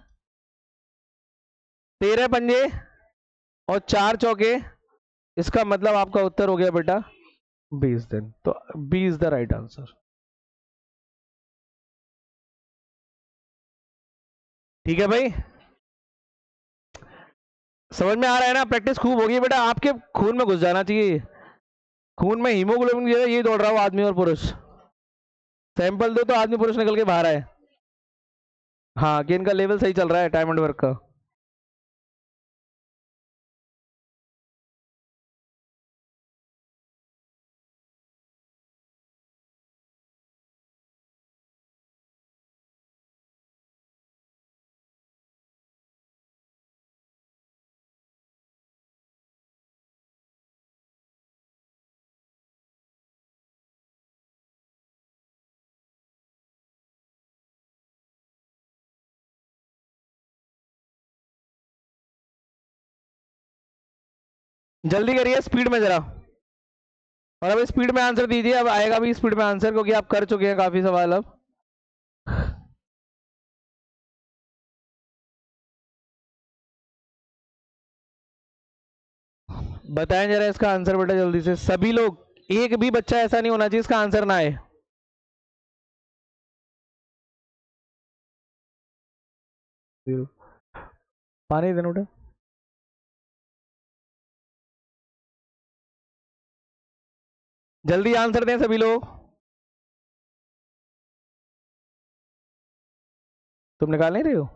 13 पंजे और 4 चौके, इसका मतलब आपका उत्तर हो गया बेटा 20 दिन। तो B is the right answer. ठीक है भाई, समझ में आ रहा है ना? प्रैक्टिस खूब होगी बेटा, आपके खून में घुस जाना चाहिए। खून में हीमोग्लोबिन की जगह ये दौड़ रहा हो आदमी और पुरुष। सैंपल दो तो आदमी पुरुष निकल के बाहर आए। हाँ, कि इनका लेवल सही चल रहा है टाइम एंड वर्क का। जल्दी करिए, स्पीड में जरा। और अब स्पीड में आंसर दीजिए, अब आएगा भी स्पीड में आंसर, क्योंकि आप कर चुके हैं काफी सवाल अब। बताएं जरा इसका आंसर बेटा जल्दी से सभी लोग, एक भी बच्चा ऐसा नहीं होना चाहिए इसका आंसर ना आए। पानी देना बेटा। जल्दी आंसर दें सभी लोग। तुम निकाल नहीं रहे हो?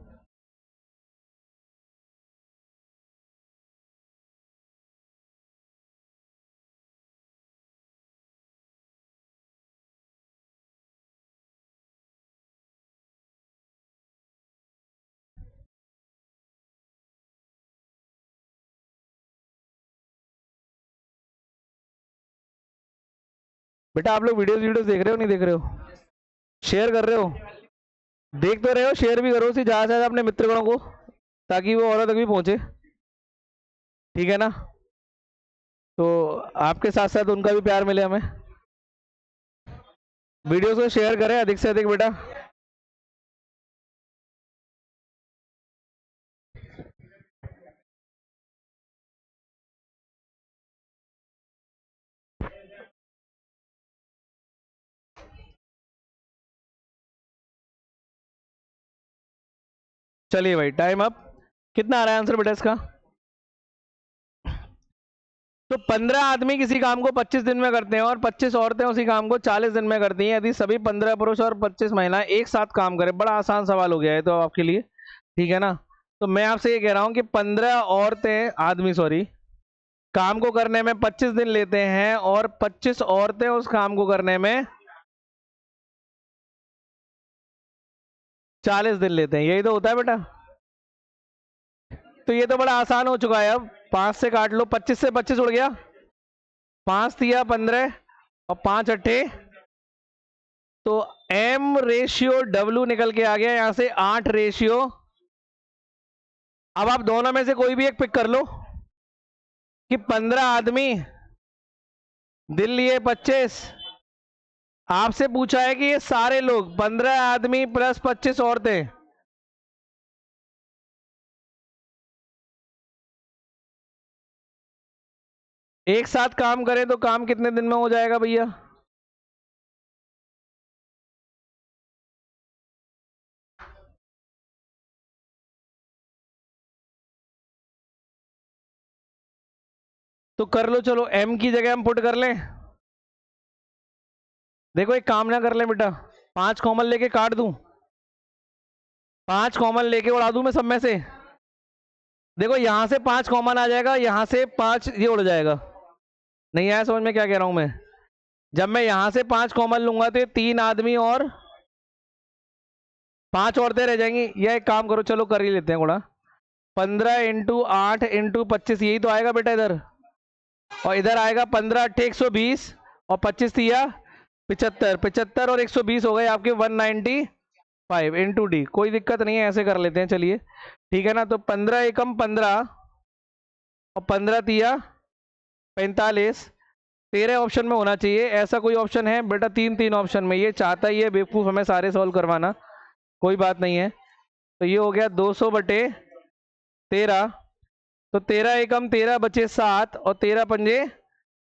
बेटा आप लोग वीडियोस देख रहे हो नहीं देख रहे हो? शेयर कर रहे हो? देख तो रहे हो, शेयर भी करो उसे ज्यादा से ज्यादा अपने मित्रगणों को, ताकि वो औरों तक भी पहुंचे, ठीक है ना। तो आपके साथ साथ उनका भी प्यार मिले हमें। वीडियोस को शेयर करें अधिक से अधिक बेटा। चलिए भाई, टाइम अप। कितना आ रहा है आंसर बेटा इसका? तो 15 आदमी किसी काम को 25 दिन में करते हैं और 25 औरतें उसी काम को 40 दिन में करती हैं। यदि सभी 15 पुरुष और 25 महिलाएं एक साथ काम करें, बड़ा आसान सवाल हो गया है तो आपके लिए, ठीक है ना। तो मैं आपसे ये कह रहा हूं कि 15 औरतें आदमी सॉरी काम को करने में 25 दिन लेते हैं और 25 औरतें उस काम को करने में 40 दिन लेते हैं, यही तो होता है बेटा। तो ये तो बड़ा आसान हो चुका है। अब 5 से काट लो, 25 से 25 उड़ गया, 5 दिया 15 और 5 अट्ठे, तो M रेशियो W निकल के आ गया यहां से 8 रेशियो। अब आप दोनों में से कोई भी एक पिक कर लो कि 15 आदमी दिन लिए 25। आपसे पूछा है कि ये सारे लोग 15 आदमी प्लस 25 औरतें, एक साथ काम करें तो काम कितने दिन में हो जाएगा भैया? तो कर लो, चलो M की जगह हम पुट कर लें। देखो एक काम ना कर ले बेटा, 5 कॉमन लेके काट दूं, 5 कॉमन लेके उड़ा दूं मैं सब में से। देखो यहां से 5 कॉमन आ जाएगा, यहां से 5 ये उड़ जाएगा। नहीं आया समझ में क्या कह रहा हूं मैं? जब मैं यहां से 5 कॉमन लूंगा तो 3 आदमी और 5 औरतें रह जाएंगी। या एक काम करो, चलो कर ही लेते हैं थोड़ा, 15 इंटू 8 इंटू 25, यही तो आएगा बेटा इधर। और इधर आएगा 15 अट्ठे 120 और 25 दिया 75, 75 और 120 हो गए आपके 195 इंटू डी। कोई दिक्कत नहीं है, ऐसे कर लेते हैं चलिए, ठीक है ना। तो 15 एकम 15 और 15 तिया 45। 13 ऑप्शन में होना चाहिए, ऐसा कोई ऑप्शन है बेटा? तीन ऑप्शन में, ये चाहता ही है बेवकूफ़ हमें सारे सॉल्व करवाना, कोई बात नहीं है। तो ये हो गया 200/13। तो 13 एकम 13 बचे 7 और 13 पंजे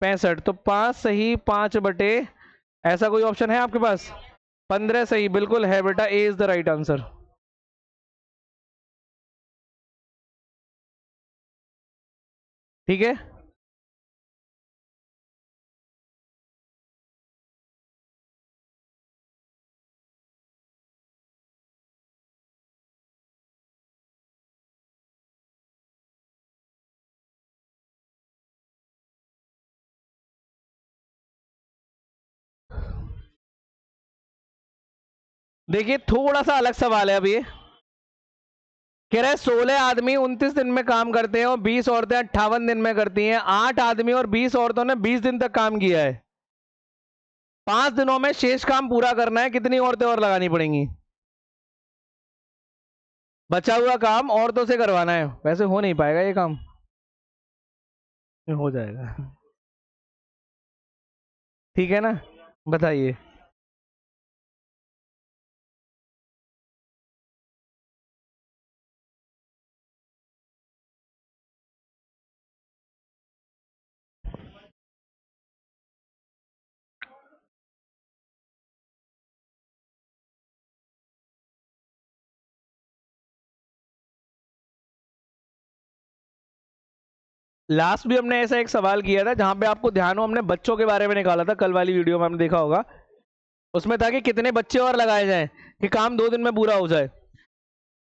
65। तो 5 सही 5 बटे, ऐसा कोई ऑप्शन है आपके पास? 15 सही बिल्कुल है बेटा, ए इज द राइट आंसर। ठीक है, देखिए थोड़ा सा अलग सवाल है अब ये। कह रहा है 16 आदमी 29 दिन में काम करते हैं और 20 औरतें 58 दिन में करती हैं। 8 आदमी और 20 औरतों ने 20 दिन तक काम किया है। 5 दिनों में शेष काम पूरा करना है, कितनी औरतें और लगानी पड़ेंगी? बचा हुआ काम औरतों से करवाना है। वैसे हो नहीं पाएगा ये काम, हो जाएगा। ठीक है ना, बताइए। लास्ट भी हमने ऐसा एक सवाल किया था जहां पे आपको ध्यान हो, हमने बच्चों के बारे में निकाला था, कल वाली वीडियो में हमने देखा होगा। उसमें था कि कितने बच्चे और लगाए जाएं कि काम 2 दिन में पूरा हो जाए।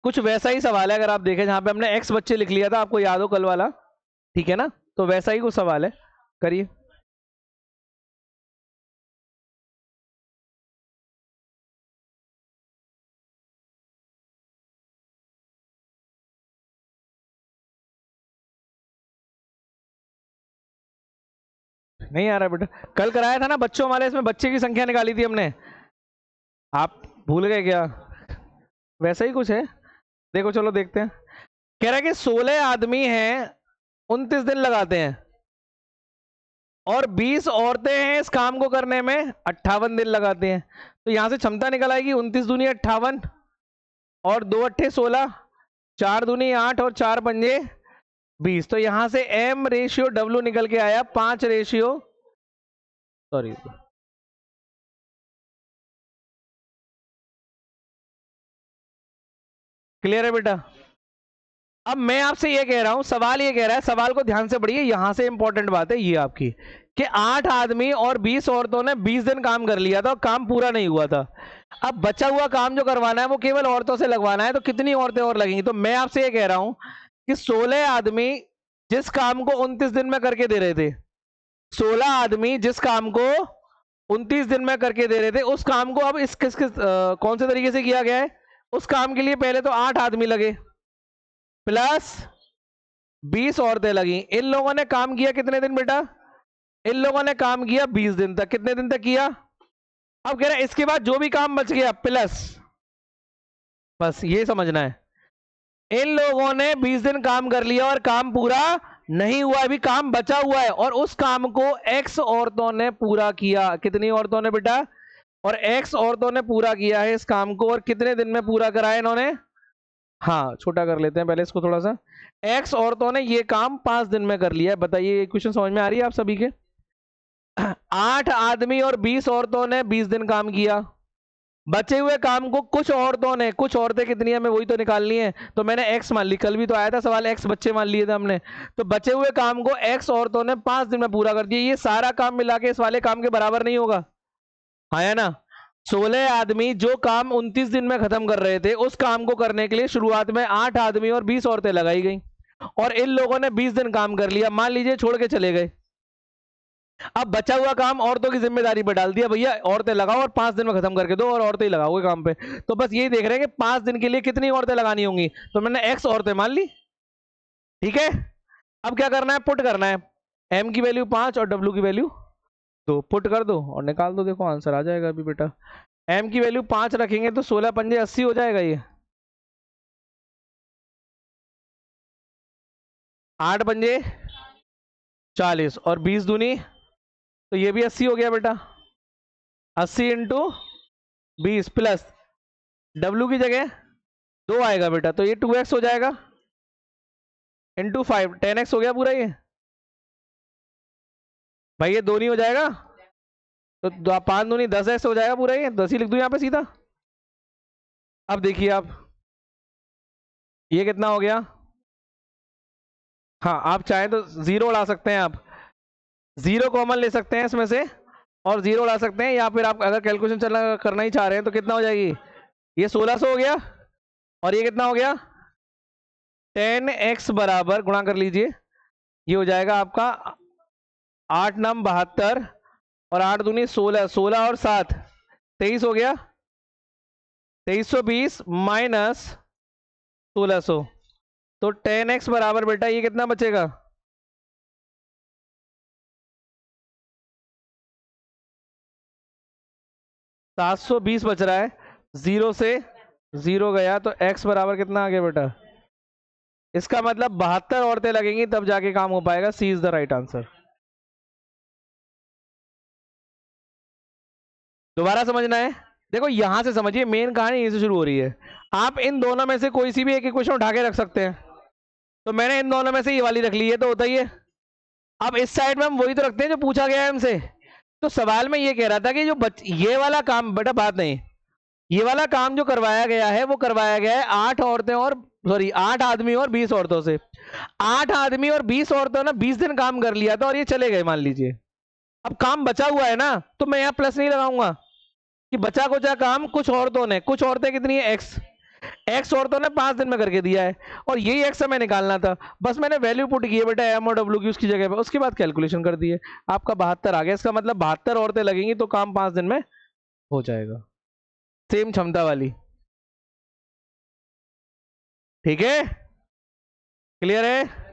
कुछ वैसा ही सवाल है, अगर आप देखें जहां पे हमने x बच्चे लिख लिया था, आपको याद हो कल वाला। ठीक है ना, तो वैसा ही कुछ सवाल है, करिए। नहीं आ रहा बेटा? कल कराया था ना बच्चों वाले, इसमें बच्चे की संख्या निकाली थी हमने, आप भूल गए क्या? वैसा ही कुछ है, देखो चलो देखते हैं। कह रहा है कि 16 आदमी हैं 29 दिन लगाते हैं और 20 औरतें हैं इस काम को करने में 58 दिन लगाते हैं। तो यहां से क्षमता निकल आएगी 29 दूनी 58 और 2 अट्ठे 16, 4 दूनी 8 और 4 पंजे 20। तो यहां से M/W निकल के आया 5 रेशियो, सॉरी, क्लियर है बेटा? अब मैं आपसे ये कह रहा हूं, सवाल ये कह रहा है, सवाल को ध्यान से पढ़िए, यहां से इंपॉर्टेंट बात है ये आपकी, कि 8 आदमी और 20 औरतों ने 20 दिन काम कर लिया था और काम पूरा नहीं हुआ था। अब बचा हुआ काम जो करवाना है वो केवल औरतों से लगवाना है, तो कितनी औरतें और लगेंगी? तो मैं आपसे ये कह रहा हूं कि 16 आदमी जिस काम को 29 दिन में करके दे रहे थे, 16 आदमी जिस काम को 29 दिन में करके दे रहे थे, उस काम को अब इस कौन से तरीके से किया गया है? उस काम के लिए पहले तो 8 आदमी लगे प्लस 20 औरतें लगी। इन लोगों ने काम किया कितने दिन बेटा? इन लोगों ने काम किया 20 दिन तक। कितने दिन तक किया? अब कह रहे हैं इसके बाद जो भी काम बच गया प्लस, बस ये समझना है, इन लोगों ने 20 दिन काम कर लिया और काम पूरा नहीं हुआ, अभी काम बचा हुआ है और उस काम को x औरतों ने पूरा किया। कितनी औरतों ने बेटा? और x औरतों ने पूरा किया है इस काम को, और कितने दिन में पूरा कराया इन्होंने? हाँ, छोटा कर लेते हैं पहले इसको थोड़ा सा। x औरतों ने ये काम 5 दिन में कर लिया है। बताइए क्वेश्चन समझ में आ रही है आप सभी के? 8 आदमी और 20 औरतों ने 20 दिन काम किया, बचे हुए काम को कुछ औरतों ने, कुछ औरतें कितनी है हमें वही तो निकालनी है, तो मैंने x मान ली, कल भी तो आया था सवाल, x बच्चे मान लिए थे हमने। तो बचे हुए काम को x औरतों ने 5 दिन में पूरा कर दिया। ये सारा काम मिला के इस वाले काम के बराबर नहीं होगा, हाँ है ना? 16 आदमी जो काम 29 दिन में खत्म कर रहे थे, उस काम को करने के लिए शुरुआत में 8 आदमी और 20 औरतें लगाई गई और इन लोगों ने 20 दिन काम कर लिया, मान लीजिए छोड़ के चले गए। अब बचा हुआ काम औरतों की जिम्मेदारी पर डाल दिया, भैया औरतें लगाओ और 5 दिन में खत्म करके दो और औरतें ही लगाओगे काम पे। तो बस यही देख रहे हैं कि 5 दिन के लिए कितनी औरतें लगानी होंगी, तो मैंने x औरतें मान ली। ठीक है, अब क्या करना है? पुट करना है। m की वैल्यू 5 और w की वैल्यू 2, पुट कर दो और निकाल दो, देखो आंसर आ जाएगा अभी बेटा। m की वैल्यू 5 रखेंगे तो 16 पंजे 80 हो जाएगा ये। 8 पंजे 40 और 20 दूनी, तो ये भी 80 हो गया बेटा। 80 इंटू 20 प्लस डब्ल्यू की जगह 2 आएगा बेटा, तो ये 2x हो जाएगा इंटू 5, 10x हो गया पूरा ये। भाई ये 2 नहीं हो जाएगा, तो 5 दूनी 10x हो जाएगा पूरा ये, 10 ही लिख दूं यहाँ पे सीधा। अब देखिए आप, ये कितना हो गया। हाँ आप चाहें तो जीरो उड़ा सकते हैं, आप जीरो कॉमन ले सकते हैं इसमें से और जीरो उड़ा सकते हैं, या फिर आप अगर कैलकुलेशन चलना करना ही चाह रहे हैं तो कितना हो जाएगी, ये 1600 हो गया और ये कितना हो गया 10x बराबर गुणा कर लीजिए, ये हो जाएगा आपका 8 नम 72 और 8 दूनी 16, 16 और 7 23 हो गया, 2320 माइनस 1600, तो 10x बराबर बेटा ये कितना बचेगा 720 बच रहा है, जीरो से जीरो गया तो x बराबर कितना आ गया बेटा, इसका मतलब 72 औरतें लगेंगी तब जाके काम हो पाएगा। सी इज द राइट आंसर। दोबारा समझना है, देखो यहां से समझिए, मेन कहानी यहीं से शुरू हो रही है। आप इन दोनों में से कोई सी भी एक इक्वेशन उठा के रख सकते हैं, तो मैंने इन दोनों में से ये वाली रख ली है, तो होता ही है। अब इस साइड में हम वही तो रखते हैं जो पूछा गया है हमसे। तो सवाल में ये कह रहा था कि जो ये वाला काम बेटा, बात नहीं, ये वाला काम जो करवाया गया है वो करवाया गया है 8 औरतें और सॉरी 8 आदमी और 20 औरतों से। 8 आदमी और 20 औरतों ने 20 दिन काम कर लिया था और ये चले गए मान लीजिए। अब काम बचा हुआ है ना, तो मैं यहाँ प्लस नहीं लगाऊंगा कि बचा कुचा काम कुछ औरतों ने, कुछ औरतें कितनी है एक्स, एक्स औरतों ने 5 दिन में करके दिया है और यही एक्स हमें निकालना था। बस मैंने वैल्यू पुट की है बेटा एम और डब्ल्यू की उसकी जगह पे, उसके बाद कैलकुलेशन कर दिए, आपका 72 आ गया। इसका मतलब 72 औरतें लगेंगी तो काम 5 दिन में हो जाएगा, सेम क्षमता वाली। ठीक है, क्लियर है।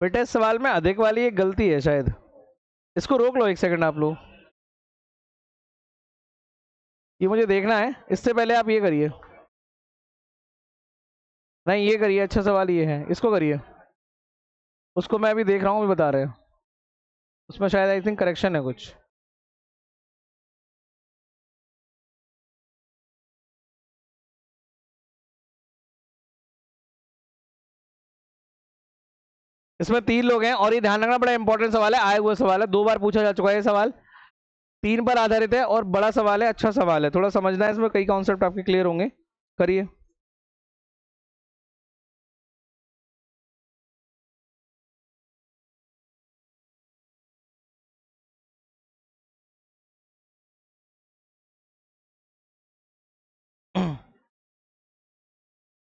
बेटा इस सवाल में अधिक वाली एक गलती है शायद, इसको रोक लो एक सेकंड आप लोग, ये मुझे देखना है। इससे पहले आप ये करिए, नहीं ये करिए, अच्छा सवाल ये है, इसको करिए। उसको मैं अभी देख रहा हूँ, अभी बता रहे हैं, उसमें शायद आई थिंक करेक्शन है कुछ। इसमें 3 लोग हैं और ये ध्यान रखना, बड़ा इंपॉर्टेंट सवाल है, आया हुआ सवाल है, 2 बार पूछा जा चुका है ये सवाल, 3 पर आधारित है और बड़ा सवाल है, अच्छा सवाल है, थोड़ा समझना है, इसमें कई कॉन्सेप्ट आपके क्लियर होंगे। करिए।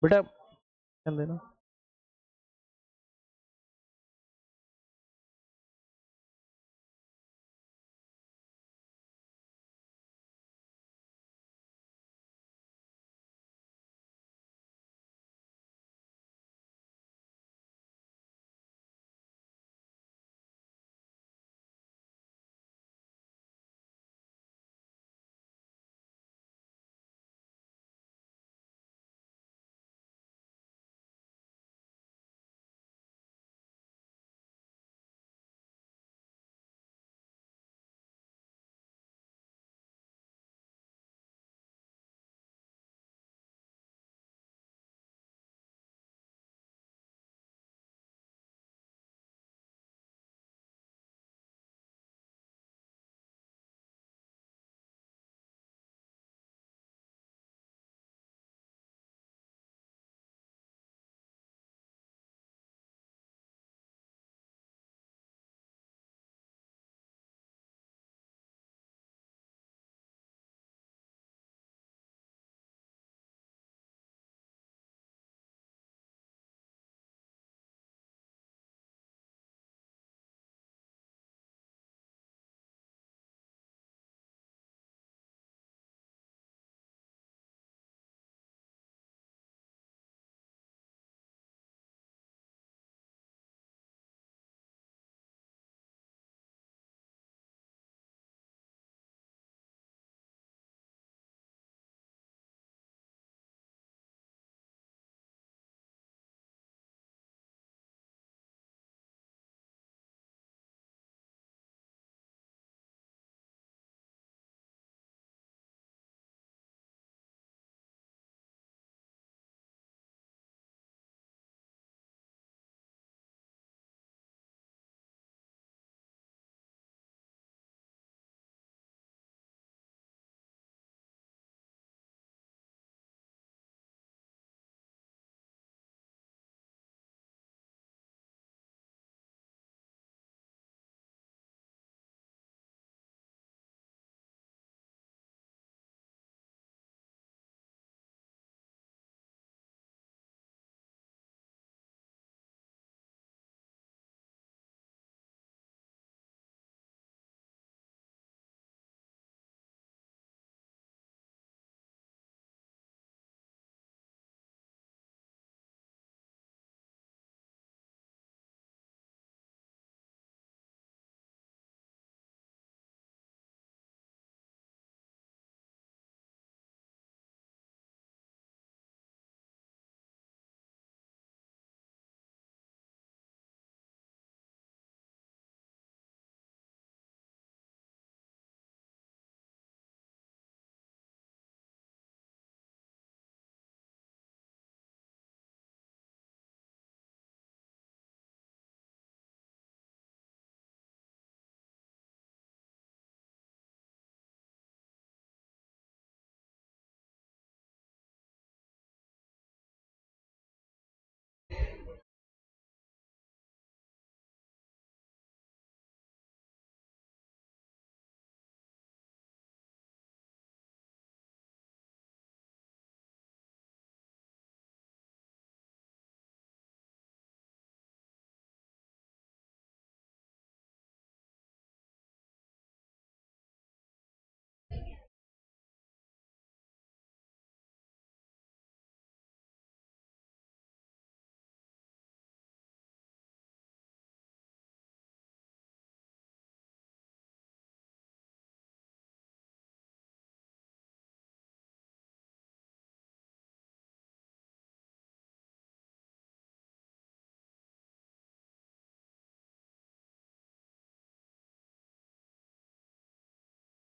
बेटा ध्यान देना।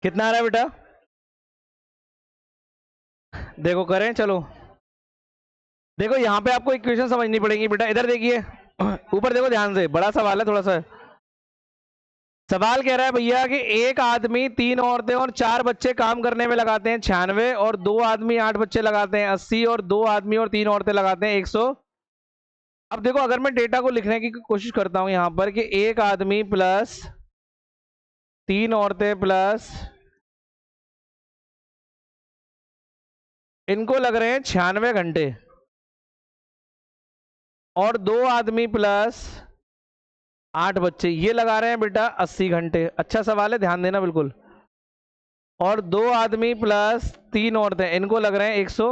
कितना आ रहा है बेटा? देखो करें, चलो देखो यहाँ पे आपको इक्वेशन समझनी पड़ेगी बेटा। इधर देखिए ऊपर देखो ध्यान से, बड़ा सवाल है थोड़ा सा। सवाल कह रहा है भैया कि एक आदमी 3 औरतें और 4 बच्चे काम करने में लगाते हैं 96, और 2 आदमी 8 बच्चे लगाते हैं 80, और 2 आदमी और 3 औरतें लगाते हैं 100। अब देखो अगर मैं डेटा को लिखने की कोशिश करता हूं यहां पर कि एक आदमी प्लस 3 औरतें प्लस इनको लग रहे हैं 96 घंटे, और 2 आदमी प्लस 8 बच्चे ये लगा रहे हैं बेटा 80 घंटे। अच्छा सवाल है, ध्यान देना बिल्कुल। और 2 आदमी प्लस 3 औरतें इनको लग रहे हैं 100।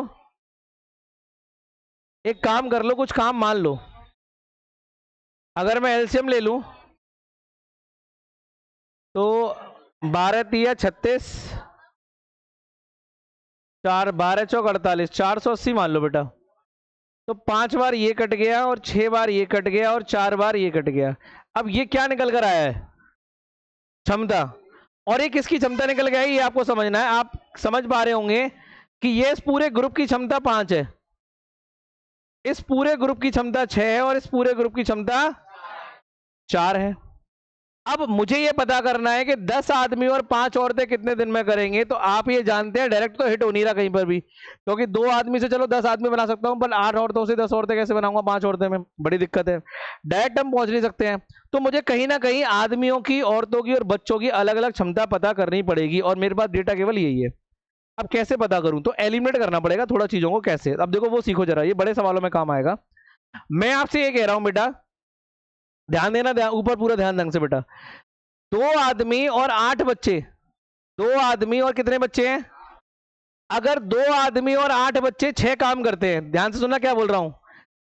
एक काम कर लो, कुछ काम मान लो। अगर मैं एलसीएम ले लूं तो 12 तिया 36, 4 12 चौक 48, 480 मान लो बेटा। तो 5 बार ये कट गया, और 6 बार ये कट गया, और 4 बार ये कट गया। अब ये क्या निकल कर आया है? क्षमता। और ये किसकी क्षमता निकल के आई ये आपको समझना है। आप समझ पा रहे होंगे कि ये इस पूरे ग्रुप की क्षमता 5 है, इस पूरे ग्रुप की क्षमता 6 है, और इस पूरे ग्रुप की क्षमता 4 है। अब मुझे ये पता करना है कि 10 आदमी और 5 औरतें कितने दिन में करेंगे। तो आप ये जानते हैं डायरेक्ट तो हिट हो नहीं रहा कहीं पर भी, क्योंकि 2 आदमी से चलो 10 आदमी बना सकता हूं, पर 8 औरतों से 10 औरतें कैसे बनाऊंगा? 5 औरतें में बड़ी दिक्कत है, डायरेक्ट हम पहुंच नहीं सकते हैं। तो मुझे कहीं ना कहीं आदमियों की, औरतों की और बच्चों की अलग अलग क्षमता पता करनी पड़ेगी, और मेरे पास डेटा केवल यही है। अब कैसे पता करूं? तो एलिमिनेट करना पड़ेगा थोड़ा चीजों को। कैसे? अब देखो वो सीखो जरा, ये बड़े सवालों में काम आएगा। मैं आपसे ये कह रहा हूं बेटा, ध्यान देना, ऊपर पूरा ध्यान ढंग से बेटा। 2 आदमी और 8 बच्चे, 2 आदमी और कितने बच्चे हैं? अगर 2 आदमी और 8 बच्चे 6 काम करते हैं, ध्यान से सुनना क्या बोल रहा हूं।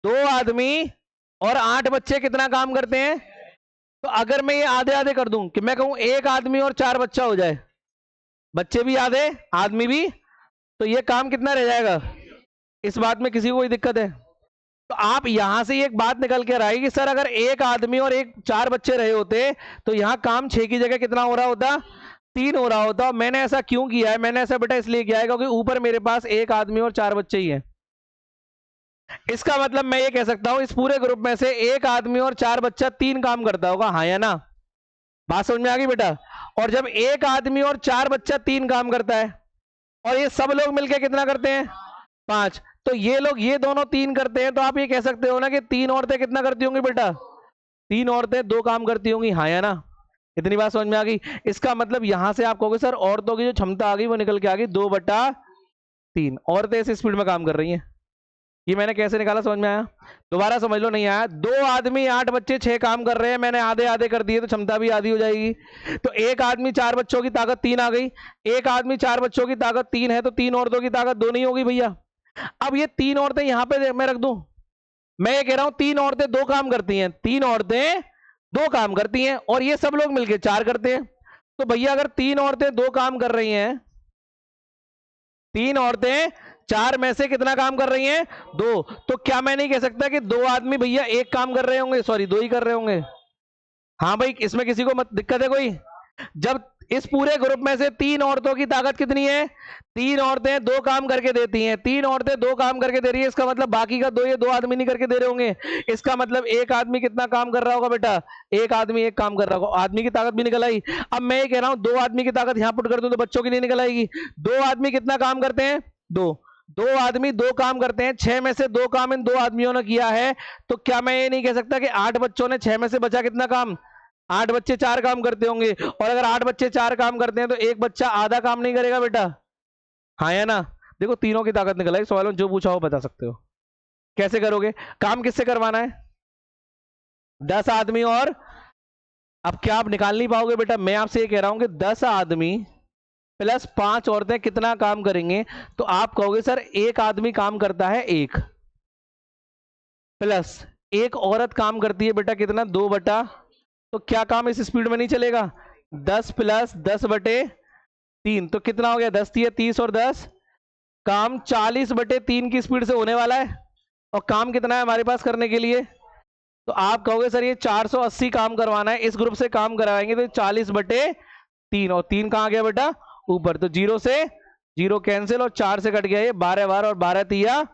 2 आदमी और 8 बच्चे कितना काम करते हैं? तो अगर मैं ये आधे आधे कर दूं कि मैं कहूं 1 आदमी और 4 बच्चा हो जाए, बच्चे भी आधे आदमी भी, तो ये काम कितना रह जाएगा? इस बात में किसी को कोई दिक्कत है? तो आप यहां से एक बात निकल के आएगी कि सर अगर 1 आदमी और 4 बच्चे रहे होते तो यहां काम 6 की जगह कितना हो रहा होता? 3 हो रहा होता। मैंने ऐसा क्यों किया है? मैंने ऐसा बेटा इसलिए किया है क्योंकि ऊपर मेरे पास 1 आदमी और 4 बच्चे ही हैं। इसका मतलब मैं ये कह सकता हूं इस पूरे ग्रुप में से 1 आदमी और 4 बच्चा 3 काम करता होगा, हाँ या ना? बात समझ में आ गई बेटा? और जब 1 आदमी और 4 बच्चा 3 काम करता है, और ये सब लोग मिलकर कितना करते हैं? 5। तो ये लोग ये दोनों 3 करते हैं, तो आप ये कह सकते हो ना कि 3 औरतें कितना करती होंगी बेटा? 3 औरतें 2 काम करती होंगी, हाँ या ना? इतनी बात समझ में आ गई। इसका मतलब यहां से आप कहोगे सर औरतों की जो क्षमता आ गई वो निकल के आ गई 2/3। औरतें इस स्पीड में काम कर रही हैं। ये मैंने कैसे निकाला, समझ में आया? दोबारा समझ लो, नहीं आया? 2 आदमी 8 बच्चे 6 काम कर रहे हैं, मैंने आधे आधे कर दिए तो क्षमता भी आधी हो जाएगी। तो 1 आदमी 4 बच्चों की ताकत 3 आ गई। 1 आदमी 4 बच्चों की ताकत 3 है, तो 3 औरतों की ताकत 2 नहीं होगी भैया। अब ये 3 औरतें यहां पे मैं रख दूं, मैं ये कह रहा हूं 3 औरतें 2 काम करती हैं, 3 औरतें 2 काम करती हैं, और ये सब लोग मिलकर 4 करते हैं। तो भैया अगर 3 औरतें 2 काम कर रही हैं, 3 औरतें 4 में से कितना काम कर रही हैं? 2। तो क्या मैं नहीं कह सकता कि 2 आदमी भैया 1 काम कर रहे होंगे? सॉरी, 2 ही कर रहे होंगे। हाँ भाई, इसमें किसी को मत दिक्कत है कोई? जब इस पूरे ग्रुप में से 3 औरतों की ताकत कितनी है? 3 औरतें 2 काम करके देती हैं, 3 औरतें 2 काम करके दे रही है, इसका मतलब बाकी का 2 ये 2 आदमी नहीं करके दे रहे होंगे। इसका मतलब 1 आदमी कितना काम कर रहा होगा बेटा? 1 आदमी 1 काम कर रहा होगा। आदमी की ताकत भी निकल आई। अब मैं ये कह रहा हूं 2 आदमी की ताकत यहां पुट कर दूं तो बच्चों की नहीं निकल आएगी। 2 आदमी कितना काम करते हैं? 2 आदमी 2 काम करते हैं, 6 में से 2 काम इन 2 आदमियों ने किया है। तो क्या मैं ये नहीं कह सकता कि 8 बच्चों ने 6 में से बचा कितना काम? 8 बच्चे 4 काम करते होंगे, और अगर 8 बच्चे 4 काम करते हैं तो एक बच्चा आधा काम नहीं करेगा बेटा, हाँ या ना? देखो तीनों की ताकत निकल आई। सवाल में जो पूछा हो बता सकते हो। कैसे करोगे? काम किससे करवाना है? 10 आदमी और, अब क्या आप निकाल नहीं पाओगे बेटा? मैं आपसे ये कह रहा हूं कि 10 आदमी प्लस 5 औरतें कितना काम करेंगे? तो आप कहोगे सर 1 आदमी काम करता है 1, प्लस 1 औरत काम करती है बेटा कितना? 2/, तो क्या काम इस स्पीड में नहीं चलेगा? 10 प्लस 10/3, तो कितना हो गया? 10 3 30, और 10 काम 40/3 की स्पीड से होने वाला है। और काम कितना है हमारे पास करने के लिए? तो आप कहोगे सर ये 480 काम करवाना है, इस ग्रुप से काम करवाएंगे तो 40/3, और 3 कहां गया बेटा? ऊपर, तो 0 से 0 कैंसिल और 4 से कट गया ये 12 बार और 12 तिया,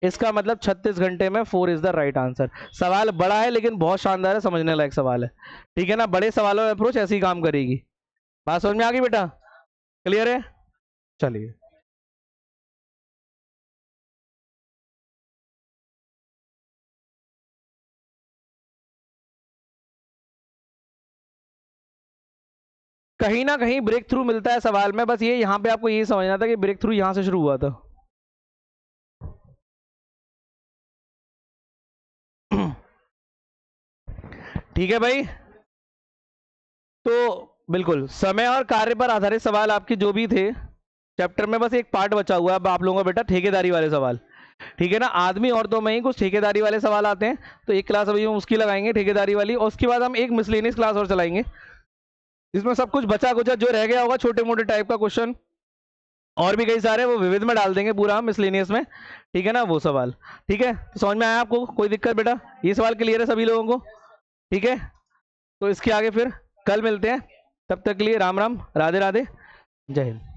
इसका मतलब 36 घंटे में 4 इज द राइट आंसर। सवाल बड़ा है लेकिन बहुत शानदार है, समझने लायक सवाल है, ठीक है ना। बड़े सवालों में अप्रोच ऐसी काम करेगी। बात समझ में आ गई बेटा, क्लियर है? चलिए कहीं ना कहीं ब्रेक थ्रू मिलता है सवाल में, बस ये यहाँ पे आपको ये समझना था कि ब्रेक थ्रू यहां से शुरू हुआ था। ठीक है भाई, तो बिल्कुल समय और कार्य पर आधारित सवाल आपके जो भी थे चैप्टर में, बस एक पार्ट बचा हुआ है अब आप लोगों का बेटा, ठेकेदारी वाले सवाल, ठीक है ना। आदमी औरतों में ही कुछ ठेकेदारी वाले सवाल आते हैं, तो एक क्लास अभी हम उसकी लगाएंगे ठेकेदारी वाली, और उसके बाद हम एक मिसलेनियस क्लास और चलाएंगे जिसमें सब कुछ बचा कुचा जो रह गया होगा छोटे मोटे टाइप का क्वेश्चन और भी कई सारे, वो विविध में डाल देंगे पूरा हम मिसलेनियस में, ठीक है ना वो सवाल। ठीक है, तो समझ में आया आपको, कोई दिक्कत बेटा? ये सवाल क्लियर है सभी लोगों को? ठीक है, तो इसके आगे फिर कल मिलते हैं, तब तक के लिए राम राम, राधे राधे, जय हिंद।